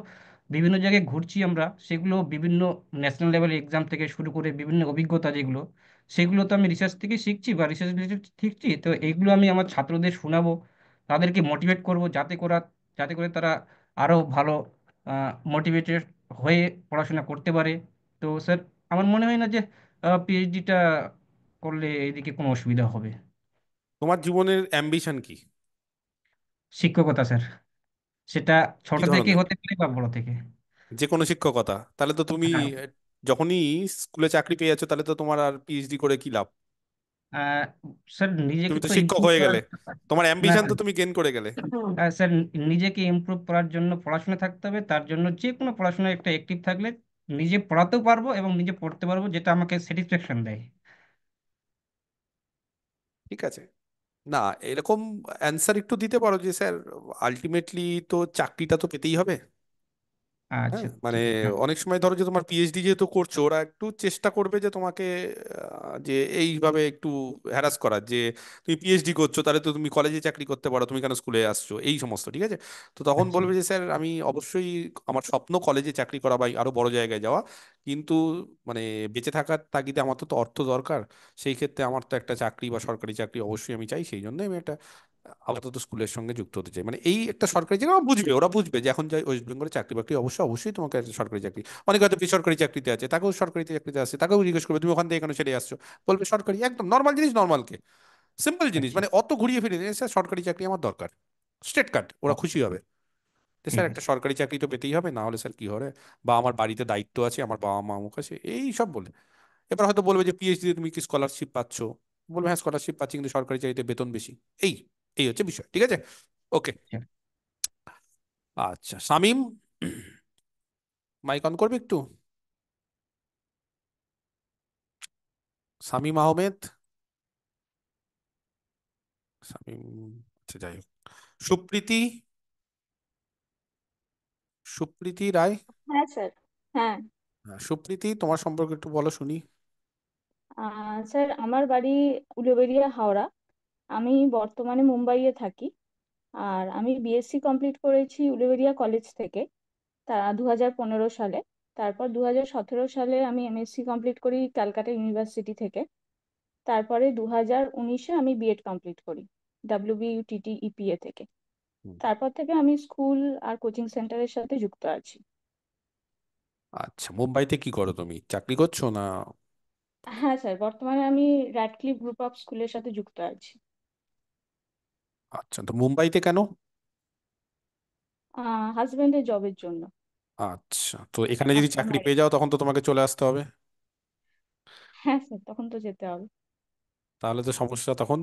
বিভিন্ন জায়গায় ঘুরছি আমরা, সেগুলো বিভিন্ন ন্যাশনাল লেভেল এক্সাম থেকে শুরু করে বিভিন্ন অভিজ্ঞতা যেগুলো, সেগুলো তো আমি রিসার্চ থেকে শিখছি বা রিসার্চ রিলেটেড শিখছি। তো এইগুলো আমি আমার ছাত্রদের শোনাবো, তাদেরকে মোটিভেট করব, যাতে করে তারা আরো ভালো মোটিভেটেড হয়ে পড়াশোনা করতে পারে। তো স্যার আমার মনে হয় না যে পিএইচডিটা করলে এদিকে কোনো অসুবিধা হবে। তোমার জীবনের অ্যাম্বিশন কি? শিক্ষকতা স্যার, সেটা কি ছোট থেকে ধরনের? হতে পারে বা বড় থেকে। যে কোনো শিক্ষকতা? তাহলে তো তুমি হ্যাঁ। আহ, যখনই স্কুলে চাকরি পেয়ে যাচ্ছ, তাহলে তো তোমার আর পিএইচডি করে কি লাভ? আহ, স্যার নিজেকে তুমি তো তো শিক্ষক ইমপ্রুভ হয়ে করার। গেলে, তোমার না অ্যাম্বিশন তো তুমি গেন করে গেলে। স্যার, নিজেকে ইমপ্রুভ করার জন্য পড়াশোনা থাকতে হবে, তার জন্য যে কোনো পড়াশোনায় একটা অ্যাক্টিভ থাকলে নিজে পড়াতেও পারবো এবং নিজে পড়তে পারবো, যেটা আমাকে স্যাটিসফ্যাকশন দেয়। ঠিক আছে, না এরকম অ্যান্সার একটু দিতে পারো যে স্যার আলটিমেটলি তো চাকরিটা তো পেতেই হবে। আচ্ছা, হ্যাঁ মানে ঠিক, হ্যাঁ। অনেক সময় ধরো যে তোমার পিএইচডি যেহেতু করছো, ওরা একটু চেষ্টা করবে যে তোমাকে যে এইভাবে একটু হ্যারাস করার, যে তুমি পিএইচডি করছো তাহলে তো তুমি কলেজে চাকরি করতে পারো, তুমি কেন স্কুলে আসছো, এই সমস্ত, ঠিক আছে? তো তখন আচ্ছা, বলবে যে স্যার আমি অবশ্যই, আমার স্বপ্ন কলেজে চাকরি করা বা আরো বড় জায়গায় যাওয়া, কিন্তু মানে বেঁচে থাকার তাগিদে আমার তো অর্থ দরকার। সেই ক্ষেত্রে আমার তো একটা চাকরি বা সরকারি চাকরি অবশ্যই আমি চাই, সেই জন্য আমি একটা আপাতত স্কুলের সঙ্গে যুক্ত হতে চাই। মানে এই একটা সরকারি চাকরি ওরা বুঝবে, ওরা বুঝবে যে এখন যাই ওয়েস্ট বেঙ্গলে চাকরি বাকরি অবশ্যই অবশ্যই তোমাকে একটা সরকারি চাকরি, অনেকে হয়তো বেসরকারি চাকরিতে আছে, তাকেও সরকারি চাকরিতে আছে, তাকেও জিজ্ঞেস করবে তুমি ওখান থেকে কেন ছেড়ে আসছো, বলবে সরকারি, একদম নর্মাল জিনিস, নর্মালকে সিম্পল জিনিস, আচ্ছা, মানে অত ঘুরিয়ে ফিরিয়ে নেই, স্যার সরকারি চাকরি আমার দরকার, স্ট্রেট কাট, ওরা ও- খুশি হবে। যে ঠিক স্যার একটা আছে। সরকারি চাকরি তো পেতেই হবে, না হলে স্যার কি হবে, বা আমার বাড়িতে দায়িত্ব আছে, আমার বাবা মা আমার কাছে, এই সব বলে। এবার হয়তো বলবে যে পিএইচডি তুমি কি স্কলারশিপ পাচ্ছ, বলবে হ্যাঁ স্কলারশিপ পাচ্ছি, কিন্তু সরকারি চাকরিতে বেতন বেশি। এই এই হচ্ছে বিষয়, ঠিক আছে? ওকে। আচ্ছা, আচ্ছা শামিম, মাইক অন করবে একটু? শামিম আহমেদ, শামিম, আচ্ছা যাই হোক। সুপ্রীতি, সুপ্রীতি রায়। হ্যাঁ স্যার। হ্যাঁ। হ্যাঁ, সুপ্রীতি তোমার সম্পর্কে একটু বলো শুনি। স্যার আমার বাড়ি উলুবেড়িয়া, হাওড়া। আমি বর্তমানে মুম্বাইয়ে থাকি। আর আমি বিএসসি কমপ্লিট করেছি উলুবেড়িয়া কলেজ থেকে, তা 2015 সালে। তারপর 2017 সালে আমি এমএসসি কমপ্লিট করি ক্যালকাটা ইউনিভার্সিটি থেকে। তারপরে 2019-এ আমি বিএড কমপ্লিট করি ডাব্লিউবিইউটিটি ইপিএ থেকে। হুম। তারপর থেকে আমি স্কুল আর কোচিং সেন্টারের সাথে যুক্ত আছি। আচ্ছা মুম্বাইতে কি করো, তুমি চাকরি করছো না? হ্যাঁ স্যার, বর্তমানে আমি র্যাডক্লিফ গ্রুপ অফ স্কুলের সাথে যুক্ত আছি। আচ্ছা, তো মুম্বাইতে কেন? হাজবেন্ডের জবের জন্য। আচ্ছা, তো এখানে যদি আফটার চাকরি ম্যারেজ। পেয়ে যাও তখন তো তোমাকে চলে আসতে হবে, হ্যাঁ স্যার, তখন তো যেতে হবে। তাহলে তো সমস্যা তখন।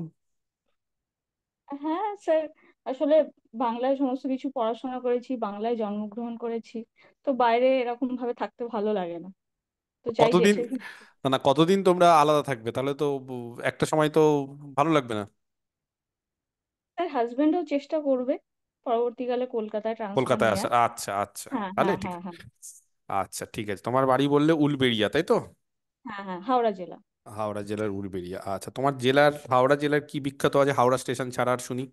হ্যাঁ স্যার, আসলে বাংলায় সমস্ত কিছু পড়াশোনা করেছি, বাংলায় জন্মগ্রহণ করেছি, তো বাইরে এরকম ভাবে থাকতে ভালো লাগে না, তো চাই কতদিন, দেশে। না না কতদিন তোমরা আলাদা থাকবে তাহলে তো একটা সময় তো ভালো লাগবে না। স্যার হাজবেন্ডও চেষ্টা করবে পরবর্তীকালে কলকাতায় ট্রান্সফার কলকাতায় আসা, নেওয়ার। আচ্ছা আচ্ছা, হ্যাঁ তাহলে হ্যাঁ ঠিক হ্যাঁ আছে। হ্যাঁ। আচ্ছা ঠিক আছে, তোমার বাড়ি বললে উলবেড়িয়া তাই তো? হ্যাঁ হ্যাঁ, হাওড়া জেলা। হাওড়া জেলার উলবেড়িয়া, আচ্ছা তোমার জেলার, হাওড়া জেলার কি বিখ্যাত আছে হাওড়া স্টেশন ছাড়া আর শুনি?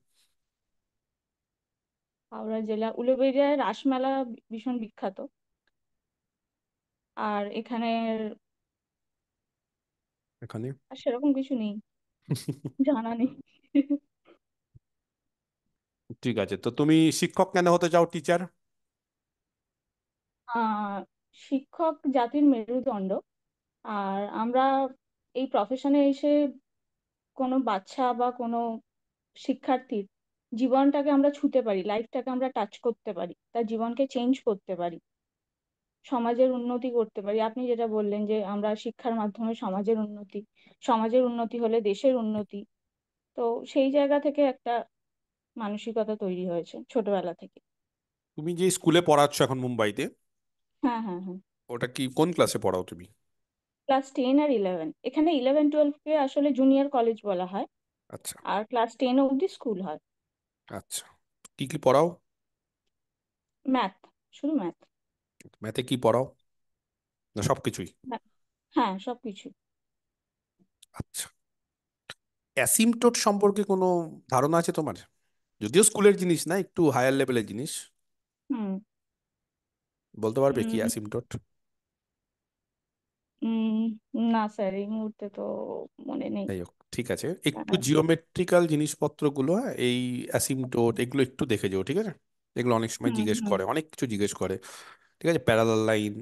হাওড়া জেলা উলুবেড়িয়ায় রাসমেলা ভীষণ বিখ্যাত। আর এখানে এখানে আর সেরকম কিছু নেই, জানা নেই। ঠিক আছে, তো তুমি শিক্ষক কেন হতে চাও, টিচার? আহ শিক্ষক জাতির মেরুদণ্ড। আর আমরা এই প্রফেশনে এসে কোনো বাচ্চা বা কোনো শিক্ষার্থীর জীবনটাকে আমরা ছুঁতে পারি, লাইফটাকে আমরা টাচ করতে পারি, তার জীবনকে চেঞ্জ করতে পারি, সমাজের উন্নতি করতে পারি। আপনি যেটা বললেন যে আমরা শিক্ষার মাধ্যমে সমাজের উন্নতি, সমাজের উন্নতি হলে দেশের উন্নতি, তো সেই জায়গা থেকে একটা মানসিকতা তৈরি হয়েছে ছোটবেলা থেকে। তুমি যে স্কুলে পড়াচ্ছ এখন মুম্বাইতে, হ্যাঁ হ্যাঁ হ্যাঁ। ওটা কি কোন ক্লাসে পড়াও তুমি? ক্লাস 10 আর 11, এখানে 11-12-কে আসলে জুনিয়র কলেজ বলা হয়। আচ্ছা আর ক্লাস 10 অবধি স্কুল হয়। আচ্ছা, কি কি পড়াও? ম্যাথ, শুধু ম্যাথ। ম্যাথে কি পড়াও, না সবকিছুই? হ্যাঁ সবকিছু। আচ্ছা, অ্যাসিমটোট সম্পর্কে কোনো ধারণা আছে তোমার? যদিও স্কুলের জিনিস না, একটু হায়ার লেভেলের জিনিস, হুম। বলতে পারবে কি উম, অ্যাসিমটোট? উম, না স্যার, এই মুহূর্তে তো মনে নেই। যাই হোক, ঠিক আছে, একটু হ্যাঁ। জিওমেট্রিক্যাল জিনিসপত্রগুলো, হ্যাঁ, এই অ্যাসিমটোট এগুলো একটু দেখে যাও, ঠিক আছে? এগুলো অনেক সময় হুম জিজ্ঞেস হুম করে, অনেক কিছু জিজ্ঞেস করে, ঠিক আছে? প্যারালাল লাইন,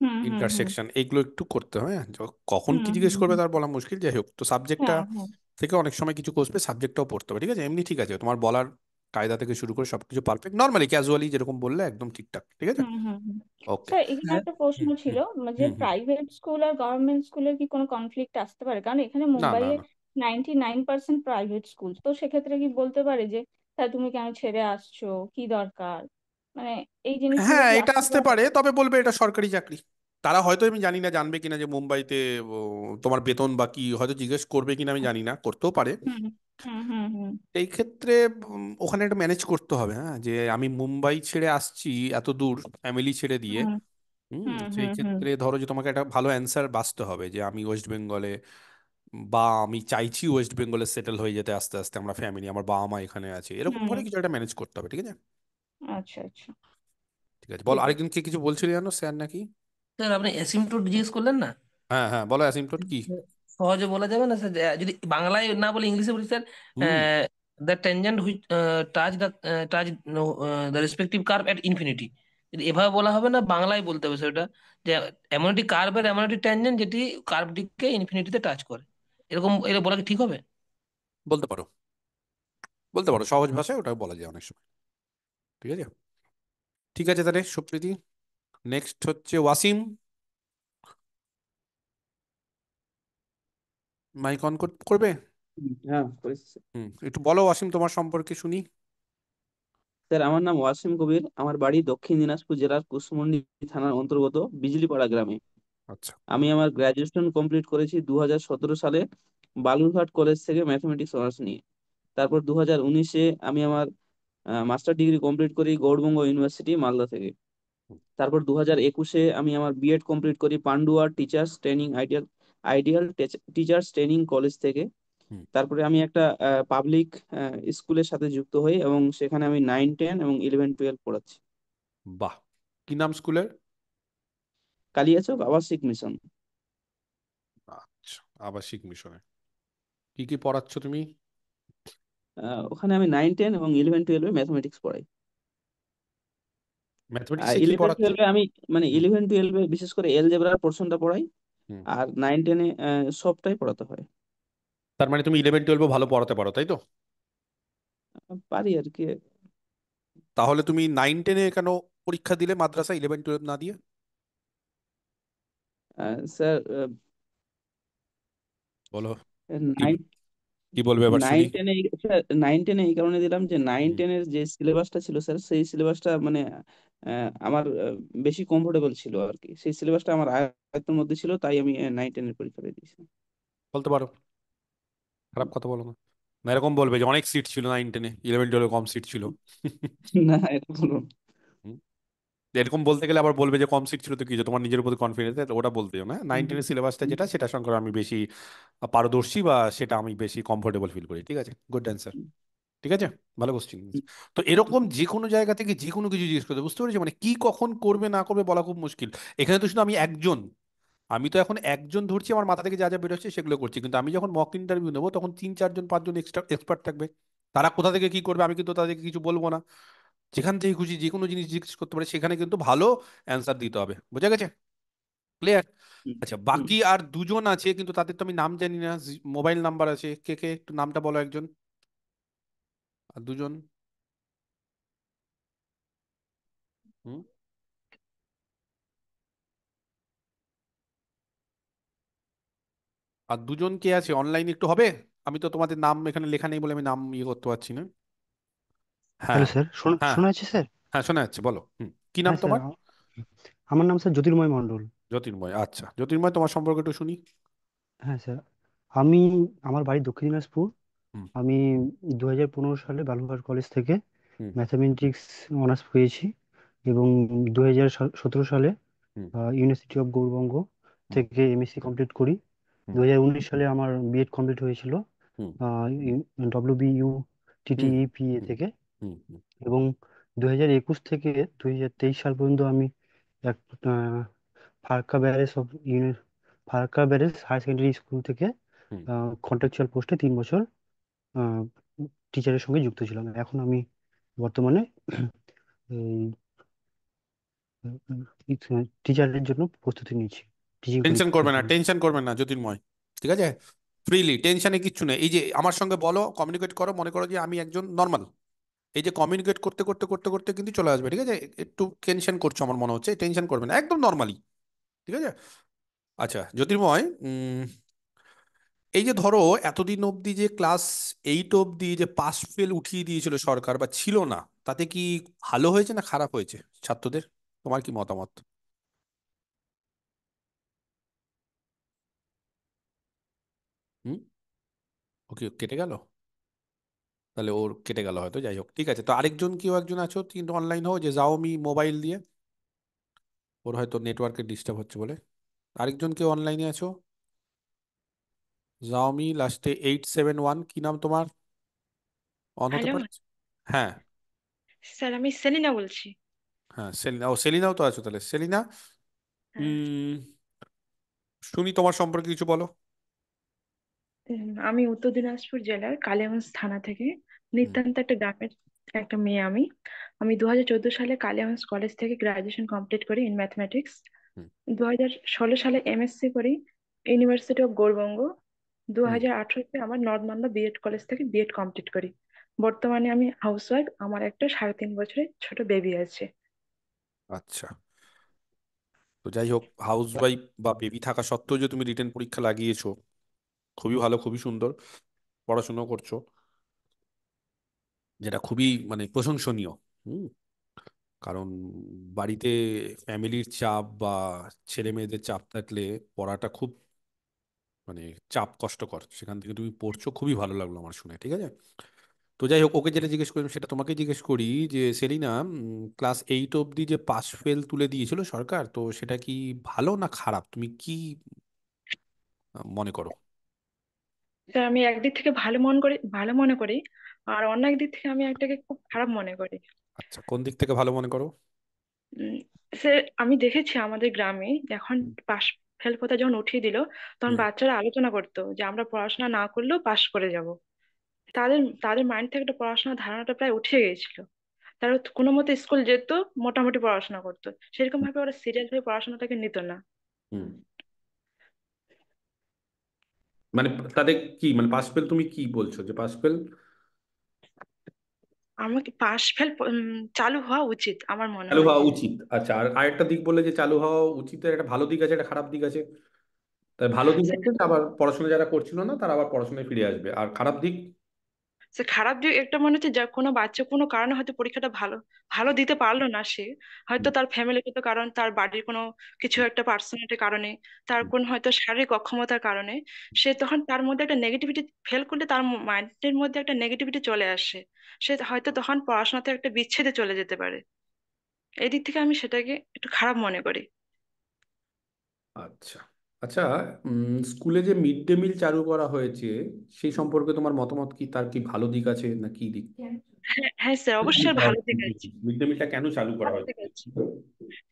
হুম হুম হুম ইন্টারসেকশন, এগুলো একটু করতে হয়, হ্যাঁ? কখন হুম কি হুম জিজ্ঞেস করবে হুম। তার বলা মুশকিল, যাই হোক, তো সাবজেক্টটা হ্যাঁ হ্যাঁ। থেকে অনেক সময় কিছু কোর্স সাবজেক্টটাও পড়তে হবে, ঠিক আছে? এমনি ঠিক আছে, তোমার বলার কায়দা থেকে শুরু করে সবকিছু পারফেক্ট, নর্মালি ক্যাজুয়ালি যেরকম বললে একদম ঠিকঠাক, ঠিক আছে? হুম হুম হুম। ওকে। স্যার এখানে স্যার একটা প্রশ্ন হুম ছিল, হুম যে হুম হুম। প্রাইভেট স্কুল আর গভর্নমেন্ট স্কুলের কি কোনো কনফ্লিক্ট আসতে পারে? কারণ এখানে না না মুম্বাইয়ে না, 99% প্রাইভেট স্কুল, তো সেক্ষেত্রে কি বলতে পারে যে স্যার তুমি কেন ছেড়ে আসছো, কি দরকার, মানে এই জিনিসগুলো হ্যাঁ কি এটা আসতে আসতে পারে? পারে, তবে বলবে এটা সরকারি চাকরি, তারা হয়তো, আমি জানি না জানবে কিনা যে মুম্বাইতে তোমার বেতন বা কি হয়তো জিজ্ঞেস করবে কিনা, আমি জানি না, করতেও পারে। হুম হুম হুম হুম এই ক্ষেত্রে ওখানে একটা ম্যানেজ করতে হবে, হ্যাঁ, যে আমি মুম্বাই ছেড়ে আসছি এত দূর ফ্যামিলি ছেড়ে দিয়ে। হুম হুম সেই হুম হুম ক্ষেত্রে ধরো যে তোমাকে একটা ভালো অ্যান্সার বাঁচতে হবে যে আমি ওয়েস্ট বেঙ্গলে, বা আমি চাইছি ওয়েস্ট বেঙ্গলে সেটেল হয়ে যেতে আস্তে আস্তে, আমরা ফ্যামিলি, আমার বাবা মা এখানে আছে, এরকম হুম। ভাবে কিছু একটা ম্যানেজ করতে হবে, ঠিক আছে? আচ্ছা আচ্ছা, ঠিক আছে, বল, ঠিক আরেকজন আছে। কে কিছু বলছিলি জানো, স্যার নাকি? স্যার আপনি অ্যাসিম্পটোট জিজ্ঞেস করলেন না? হ্যাঁ হ্যাঁ, বলো অ্যাসিম্পটোট কি? সহজে বলা যাবে না স্যার? যদি বাংলায় না বলে ইংলিশে বলি sir, hmm. The tangent which touch the respective curve at infinity. যদি এভাবে বলা হবে না, বাংলায় বলতে হবে সেটা, যে এমন একটি কার্ভের এমন একটি ট্যানজেন্ট যেটি কার্ভটিকে ইনফিনিটিতে টাচ করে। এটা বলা কি ঠিক হবে? বলতে পারো, বলতে পারো, সহজ ভাষায় ওটা বলা যায় অনেক সময়, ঠিক আছে? ঠিক আছে তাহলে সুপ্রীতি, নেক্সট হচ্ছে ওয়াসিম। মাইক অন করবে? হ্যাঁ করেছি স্যার। একটু বলো ওয়াসিম, তোমার সম্পর্কে শুনি। স্যার, আমার নাম ওয়াসিম কবির, আমার বাড়ি দক্ষিণ দিনাজপুর জেলার কুশমন্ডি থানার অন্তর্গত বিজলিপাড়া গ্রামে। আচ্ছা। আমি আমার গ্রাজুয়েশন কমপ্লিট করেছি 2017 সালে বালুরঘাট কলেজ থেকে ম্যাথমেটিক্স অনার্স নিয়ে। তারপর 2019-এ আমি আমার মাস্টার ডিগ্রি কমপ্লিট করি গৌড়বঙ্গ ইউনিভার্সিটি মালদা থেকে। তারপর 2021-এ আমি আমার বিএড কমপ্লিট করি Pandua teachers training ideal ideal teachers training college থেকে। হুম। তারপরে আমি একটা পাবলিক স্কুলের সাথে যুক্ত হই এবং সেখানে আমি 9, 10 এবং 11, 12 পড়াচ্ছি। বাহ, কি নাম স্কুলের? কালিয়াচক আবাসিক মিশন। আচ্ছা, আবাসিক মিশনে কি কি পড়াচ্ছ তুমি? ওখানে আমি 9, 10 এবং 11, 12-এ ম্যাথমেটিক্স পড়াই। আর ম্যাথমেটিক্সে কি ইলেভেন পড়াচ্ছ? টুয়েলভে আমি মানে হুম। 11, 12-এ বিশেষ করে এলজেব্রার পোর্শনটা পড়াই। হুম। আর 9, 10-এ সবটাই পড়াতে হয়। তার মানে তুমি 11 12 ভালো পড়াতে পারো, তাই তো? পারি আর কি। তাহলে তুমি 9 10-এ কেন পরীক্ষা দিলে মাদ্রাসা, 11 12 না দিয়ে? স্যার, বলো, কি নাইন কি বলবে এবার শুনি। 9, 10-এ 9, 10-এ এই কারণে দিলাম যে নাইন হুম। টেনের যে সিলেবাসটা ছিল স্যার, সেই সিলেবাসটা মানে আমার বেশি কমফোর্টেবল ছিল আর কি। সেই সিলেবাসটা আমার আয়ত্তের মধ্যে ছিল, তাই আমি 9, 10-এর পরীক্ষা দিয়ে দিয়েছি। বলতে পারো, খারাপ কথা বলো না। না এরকম বলবে যে অনেক সিট ছিল 9 10-এ, 11 12-এ কম সিট ছিল। না, এটা বলুন। হুম। এরকম বলতে গেলে আবার বলবে যে কম সিট ছিল তো কি হয়েছে, তোমার নিজের উপর কনফিডেন্স, ওটা বলতে না। 9 10-এর সিলেবাসটা যেটা, সেটা সঙ্গে আমি বেশি পারদর্শী, বা সেটা আমি বেশি কমফোর্টেবল ফিল করি, ঠিক আছে? গুড অ্যান্সার, ঠিক আছে, ভালো কোশ্চিন। তো এরকম যে কোনো জায়গা থেকে যে কোনো কিছু জিজ্ঞেস করতে, বুঝতে পেরেছি, মানে কি কখন করবে না করবে বলা খুব মুশকিল। এখানে তো শুধু আমি একজন, আমি তো এখন একজন ধরছি, আমার মাথা থেকে যা যা বেরোচ্ছে সেগুলো করছি, কিন্তু আমি যখন মক ইন্টারভিউ নেবো তখন 3 4 জন 5 জন এক্সট্রা এক্সপার্ট থাকবে। তারা কোথা থেকে কি করবে আমি কিন্তু তাদেরকে কিছু বলবো না। যেখান থেকে খুশি যে কোনো জিনিস জিজ্ঞেস করতে পারে, সেখানে কিন্তু ভালো অ্যান্সার দিতে হবে, বোঝা গেছে? ক্লিয়ার? হুম, আচ্ছা, হুম। বাকি আর দুজন আছে, কিন্তু তাদের তো আমি নাম জানি না। মোবাইল নাম্বার আছে, কে কে একটু নামটা বলো একজন, আর দুজন। হুম। আর দুজন কে আছে অনলাইন একটু হবে? আমি তো তোমাদের নাম এখানে লেখা নেই বলে আমি নাম ইয়ে করতে পারছি না। হ্যালো হ্যাঁ। স্যার, হ্যাঁ শোনা যাচ্ছে স্যার? হ্যাঁ, শোনা যাচ্ছে, বলো। কি নাম হ্যাঁ স্যার, তোমার? আমার নাম স্যার জ্যোতির্ময় মণ্ডল। জ্যোতির্ময়, আচ্ছা জ্যোতির্ময়, তোমার সম্পর্কে একটু শুনি। হ্যাঁ স্যার, আমি আমার বাড়ি দক্ষিণ দিনাজপুর। হুম। আমি 2015 সালে বালুরঘাট কলেজ থেকে হুম। ম্যাথামেটিক্স অনার্স পেয়েছি এবং 2017 সালে হুম। ইউনিভার্সিটি অফ গৌড়বঙ্গ হুম। থেকে এমএসসি কমপ্লিট করি। হুম। 2019 সালে আমার বিএড কমপ্লিট হয়েছিল হুম। ডব্লিউবিইউ হুম। টিটিইপিএ হুম। থেকে। হুম। হুম। এবং 2021 থেকে 2023 সাল পর্যন্ত আমি এক Farakka barrage of Farakka barrage higher secondary school থেকে হুম। কন্ট্রাকচুয়াল পোস্টে 3 বছর টিচারের সঙ্গে যুক্ত ছিলাম। এখন আমি বর্তমানে এই টিচারের জন্য প্রস্তুতি নিচ্ছি, টিচিং টেনশন পরীক্ষার করবে না, জন্য। টেনশন করবে না জ্যোতির্ময়, ঠিক আছে? ফ্রিলি, টেনশনে কিচ্ছু নেই। এই যে আমার সঙ্গে বলো, কমিউনিকেট করো, মনে করো যে আমি একজন নর্মাল। এই যে কমিউনিকেট করতে করতে করতে করতে কিন্তু চলে আসবে, ঠিক আছে? একটু টেনশন করছো আমার মনে হচ্ছে, টেনশন করবে না, একদম নর্মালি, ঠিক আছে? আচ্ছা জ্যোতির্ময়, এই যে ধরো এতদিন অবধি যে ক্লাস 8 অবধি যে পাস ফেল উঠিয়ে দিয়েছিল সরকার, বা ছিল না, তাতে কি ভালো হয়েছে না খারাপ হয়েছে ছাত্রদের? তোমার কি মতামত? হুম, ওকে কেটে গেল, তাহলে ওর কেটে গেল হয়তো, যাই হোক ঠিক আছে। তো আরেকজন কেউ একজন আছো কিন্তু অনলাইন হও, যে জাওমি মোবাইল দিয়ে, ওর হয়তো নেটওয়ার্কের ডিস্টার্ব হচ্ছে বলে। আরেকজন কেউ অনলাইনে আছো? জাওমি লাস্টে 871, কি নাম তোমার? অন হতে হ্যালো পারছে? হ্যাঁ। স্যার, আমি সেলিনা বলছি। হ্যাঁ সেলিনা, ও সেলিনাও তো আছো, তাহলে সেলিনা হ্যাঁ। উম, শুনি তোমার সম্পর্কে কিছু বলো। আমি উত্তর দিনাজপুর জেলার কালিয়াগঞ্জ থানা থেকে হুম। নিতান্ত একটা গ্রামের একটা মেয়ে। আমি আমি 2014 সালে কালিয়াগঞ্জ কলেজ থেকে গ্রাজুয়েশন কমপ্লিট করি ইন ম্যাথমেটিক্স। হুম। 2016 সালে এমএসসি করি ইউনিভার্সিটি অফ গৌড়বঙ্গ। দু হুম। হাজার আঠারোতে আমার নর্থ মালদা বিএড কলেজ থেকে বিএড কমপ্লিট করি। বর্তমানে আমি হাউসওয়াইফ, আমার একটা 3.5 বছরের ছোট বেবি আছে। আচ্ছা, তো যাই হোক, হাউস ওয়াইফ বা বেবি থাকা সত্ত্বেও যে তুমি রিটেন পরীক্ষা লাগিয়েছো, খুবই ভালো, খুবই সুন্দর, পড়াশোনা করছো, যেটা খুবই মানে প্রশংসনীয়। হুম। কারণ বাড়িতে ফ্যামিলির চাপ বা ছেলে মেয়েদের চাপ থাকলে পড়াটা খুব মানে চাপ, কষ্টকর। সেখান থেকে তুমি পড়ছো, খুবই ভালো লাগলো আমার শুনে, ঠিক আছে। তো যাই হোক, ওকে যেটা জিজ্ঞেস করি সেটা তোমাকে জিজ্ঞেস করি, যে সেলিনা, ক্লাস 8 অবধি যে পাস ফেল তুলে দিয়েছিল সরকার, তো সেটা কি ভালো না খারাপ, তুমি কি মনে করো? স্যার, আমি একদিক থেকে ভালো মনে করি, আর অন্য একদিক থেকে আমি একটাকে খুব খারাপ মনে করি। আচ্ছা, কোন দিক থেকে ভালো মনে করো? উম, স্যার, আমি দেখেছি আমাদের গ্রামে যখন হুম। পাশ ফেল কথা যখন উঠিয়ে দিল, তখন হুম। বাচ্চারা আলোচনা করতো যে আমরা পড়াশোনা না করলেও পাশ করে যাব। তাদের তাদের মাইন্ড থেকে একটা পড়াশোনার ধারণাটা প্রায় উঠে গিয়েছিল। তারা কোনো মতে স্কুল যেত, মোটামুটি পড়াশোনা করতো, সেরকম ভাবে ওরা সিরিয়াস ভাবে পড়াশোনাটাকে নিত না। হুম। মানে তাদের কি, মানে পাস ফেল, তুমি কি বলছো যে পাস ফেল আমাকে পাশ ফেল চালু হওয়া উচিত আমার মনে চালু হয়। হওয়া উচিত? আচ্ছা, আর আরেকটা দিক বললে যে চালু হওয়া উচিত, একটা ভালো দিক আছে, একটা খারাপ দিক আছে। তাই ভালো দিক সে আছে যে আবার পড়াশোনা যারা করছিল না তারা আবার পড়াশোনায় ফিরে আসবে, আর খারাপ দিক? সে খারাপ দিক একটা মনে হচ্ছে, যা কোনো বাচ্চা কোনো কারণে হয়তো পরীক্ষাটা ভালো ভালো দিতে পারলো না, সে হয়তো হুম। তার ফ্যামিলিগত কারণ, তার বাড়ির কোনো কিছু একটা পার্সোনালিটির কারণে, তার হুম। কোন হয়তো শারীরিক অক্ষমতার কারণে সে তখন তার মধ্যে একটা নেগেটিভিটি, ফেল করলে তার মাইন্ডের মধ্যে একটা নেগেটিভিটি চলে আসে। সে হয়তো তখন পড়াশোনাতে একটা বিচ্ছেদে চলে যেতে পারে। এই দিক থেকে আমি সেটাকে একটু খারাপ মনে করি। আচ্ছা। আচ্ছা, স্কুলে যে মিড ডে মিল চালু করা হয়েছে, সেই সম্পর্কে তোমার মতামত কি? তার কি ভালো দিক আছে না কি দিক? হ্যাঁ, হ্যাঁ স্যার, অবশ্যই ভালো দিক আছে। মিড ডে মিলটা কেন চালু করা ভালো হয়েছে? দিক আছে।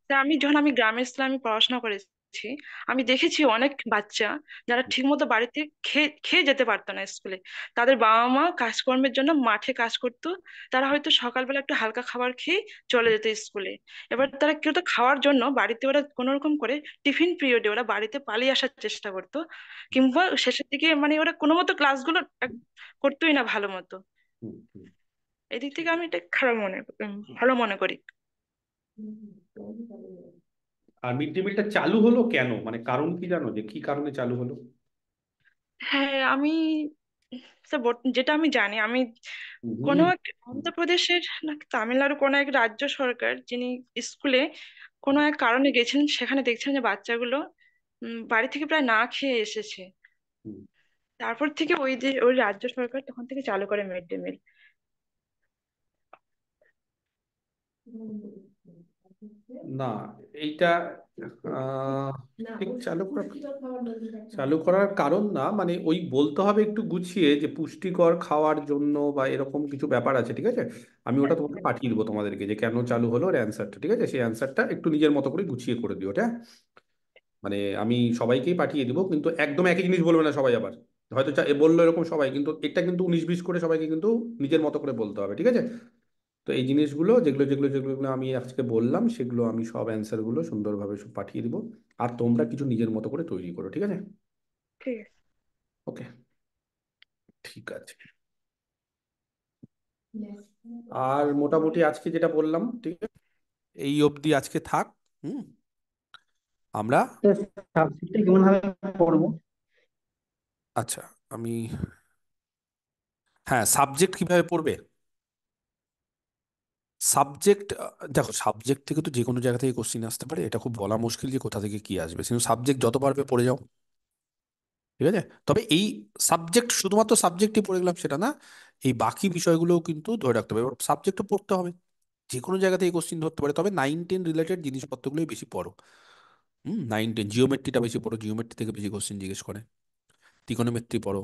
তা আমি গ্রামে ছিলাম, আমি পড়াশোনা করেছি। আমি দেখেছি অনেক বাচ্চা যারা ঠিকমতো বাড়িতে খেয়ে খেয়ে যেতে পারতো না স্কুলে। তাদের বাবা মা কাজকর্মের জন্য মাঠে কাজ করতো। তারা হয়তো সকালবেলা একটু হালকা খাবার খেয়ে চলে যেত স্কুলে। এবার তারা কেউ তো খাওয়ার জন্য বাড়িতে ওরা কোনো রকম করে টিফিন পিরিয়ডে ওরা বাড়িতে পালিয়ে আসার চেষ্টা করতো, কিংবা শেষের দিকে মানে ওরা কোনো মতো ক্লাসগুলো করতোই না ভালো মতো। হুম। হুম। এদিক থেকে আমি এটা খারাপ ভালো মনে করি। আর মিড ডে মিলটা চালু হলো কেন, মানে কারণ কি জানো, যে কি কারণে চালু হলো? হ্যাঁ, আমি স্যার যেটা আমি জানি, আমি কোনো এক অন্ধ্রপ্রদেশের নাকি তামিলনাড়ু কোনো এক রাজ্য সরকার, যিনি স্কুলে কোনো এক কারণে গেছেন, সেখানে দেখছেন যে বাচ্চাগুলো বাড়ি থেকে প্রায় না খেয়ে এসেছে। হুম। তারপর থেকে ওই রাজ্য সরকার তখন থেকে চালু করে মিড ডে মিল। না, এইটা আহ, ঠিক চালু করার কারণ না, মানে ওই বলতে হবে একটু গুছিয়ে যে পুষ্টিকর খাওয়ার জন্য বা এরকম কিছু ব্যাপার আছে, ঠিক আছে। আমি ওটা তোমাকে পাঠিয়ে দেবো তোমাদেরকে, যে কেন চালু হলো ওর অ্যান্সারটা, ঠিক আছে। সেই অ্যান্সারটা একটু নিজের মতো করে গুছিয়ে করে দিও, ওটা মানে আমি সবাইকেই পাঠিয়ে দিব, কিন্তু একদম একই জিনিস বলবে না সবাই আবার। হয়তো এ বললো এরকম সবাই, কিন্তু এটা কিন্তু 19-20 করে সবাইকে কিন্তু নিজের মতো করে বলতে হবে, ঠিক আছে। তো এই জিনিসগুলো যেগুলো যেগুলো যেগুলো যেগুলো আমি আজকে বললাম, সেগুলো আমি সব অ্যান্সার গুলো সুন্দরভাবে সব পাঠিয়ে দিব। আর তোমরা কিছু নিজের মতো করে তৈরি করো, ঠিক আছে। ঠিক আছে। ওকে, ঠিক আছে। আর মোটামুটি আজকে যেটা বললাম, ঠিক আছে, এই অবধি আজকে থাক। হুম। আমরা সাবজেক্টটা কেমন ভাবে পড়বো? আচ্ছা, আমি হ্যাঁ, সাবজেক্ট কিভাবে পড়বে? সাবজেক্ট, দেখো, সাবজেক্ট থেকে তো যে কোনো জায়গা থেকে কোশ্চিন আসতে পারে, এটা খুব বলা মুশকিল যে কোথা থেকে কি আসবে, কিন্তু সাবজেক্ট যত পারবে পড়ে যাও। ঠিক আছে? তবে এই সাবজেক্ট, শুধুমাত্র সাবজেক্টই পড়ে গেলাম সেটা না, এই বাকি বিষয়গুলোও কিন্তু ধরে রাখতে হবে। এবার সাবজেক্টও পড়তে হবে, যে কোনো জায়গা থেকে কোশ্চিন ধরতে পারে, তবে 9-10 রিলেটেড জিনিসপত্রগুলোই বেশি পড়ো। 9-10 জিওমেট্রিটা বেশি পড়ো, জিওমেট্রি থেকে বেশি কোশ্চিন জিজ্ঞেস করে। ত্রিকোণমিতি পড়ো।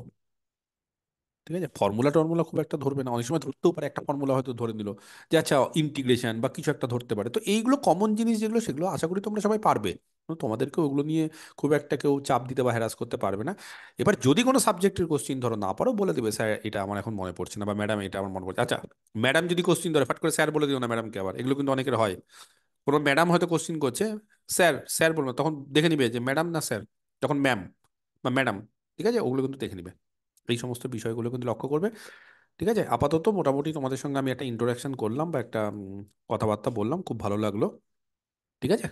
ঠিক আছে? ফর্মুলা টর্মুলা খুব একটা ধরবে না, অনেক সময় ধরতেও পারে, একটা ফর্মুলা হয়তো ধরে নিল, যে আচ্ছা ইন্টিগ্রেশন বা কিছু একটা ধরতে পারে। তো এইগুলো কমন জিনিস যেগুলো, সেগুলো আশা করি তোমরা সবাই পারবে। তো তোমাদেরকে ওগুলো নিয়ে খুব একটা কেউ চাপ দিতে বা হ্যারাস করতে পারবে না। এবার যদি কোনো সাবজেক্টের কোশ্চিন ধরো না পারো, বলে দেবে স্যার এটা আমার এখন মনে পড়ছে না, বা ম্যাডাম এটা আমার মনে পড়ছে। আচ্ছা, ম্যাডাম যদি কোশ্চিন ধরে ফাট করে স্যার বলে দিও না ম্যাডামকে, আবার এগুলো কিন্তু অনেকের হয়। কোনো ম্যাডাম হয়তো কোশ্চিন করছে, স্যার স্যার বলবো, তখন দেখে নিবে যে ম্যাডাম না স্যার, তখন ম্যাম বা ম্যাডাম। ঠিক আছে? ওগুলো কিন্তু দেখে নিবে, এই সমস্ত বিষয়গুলো কিন্তু লক্ষ্য করবে। ঠিক আছে? আপাতত মোটামুটি তোমাদের সঙ্গে আমি একটা ইন্টারাকশন করলাম বা একটা কথাবার্তা বললাম, খুব ভালো লাগলো। ঠিক আছে?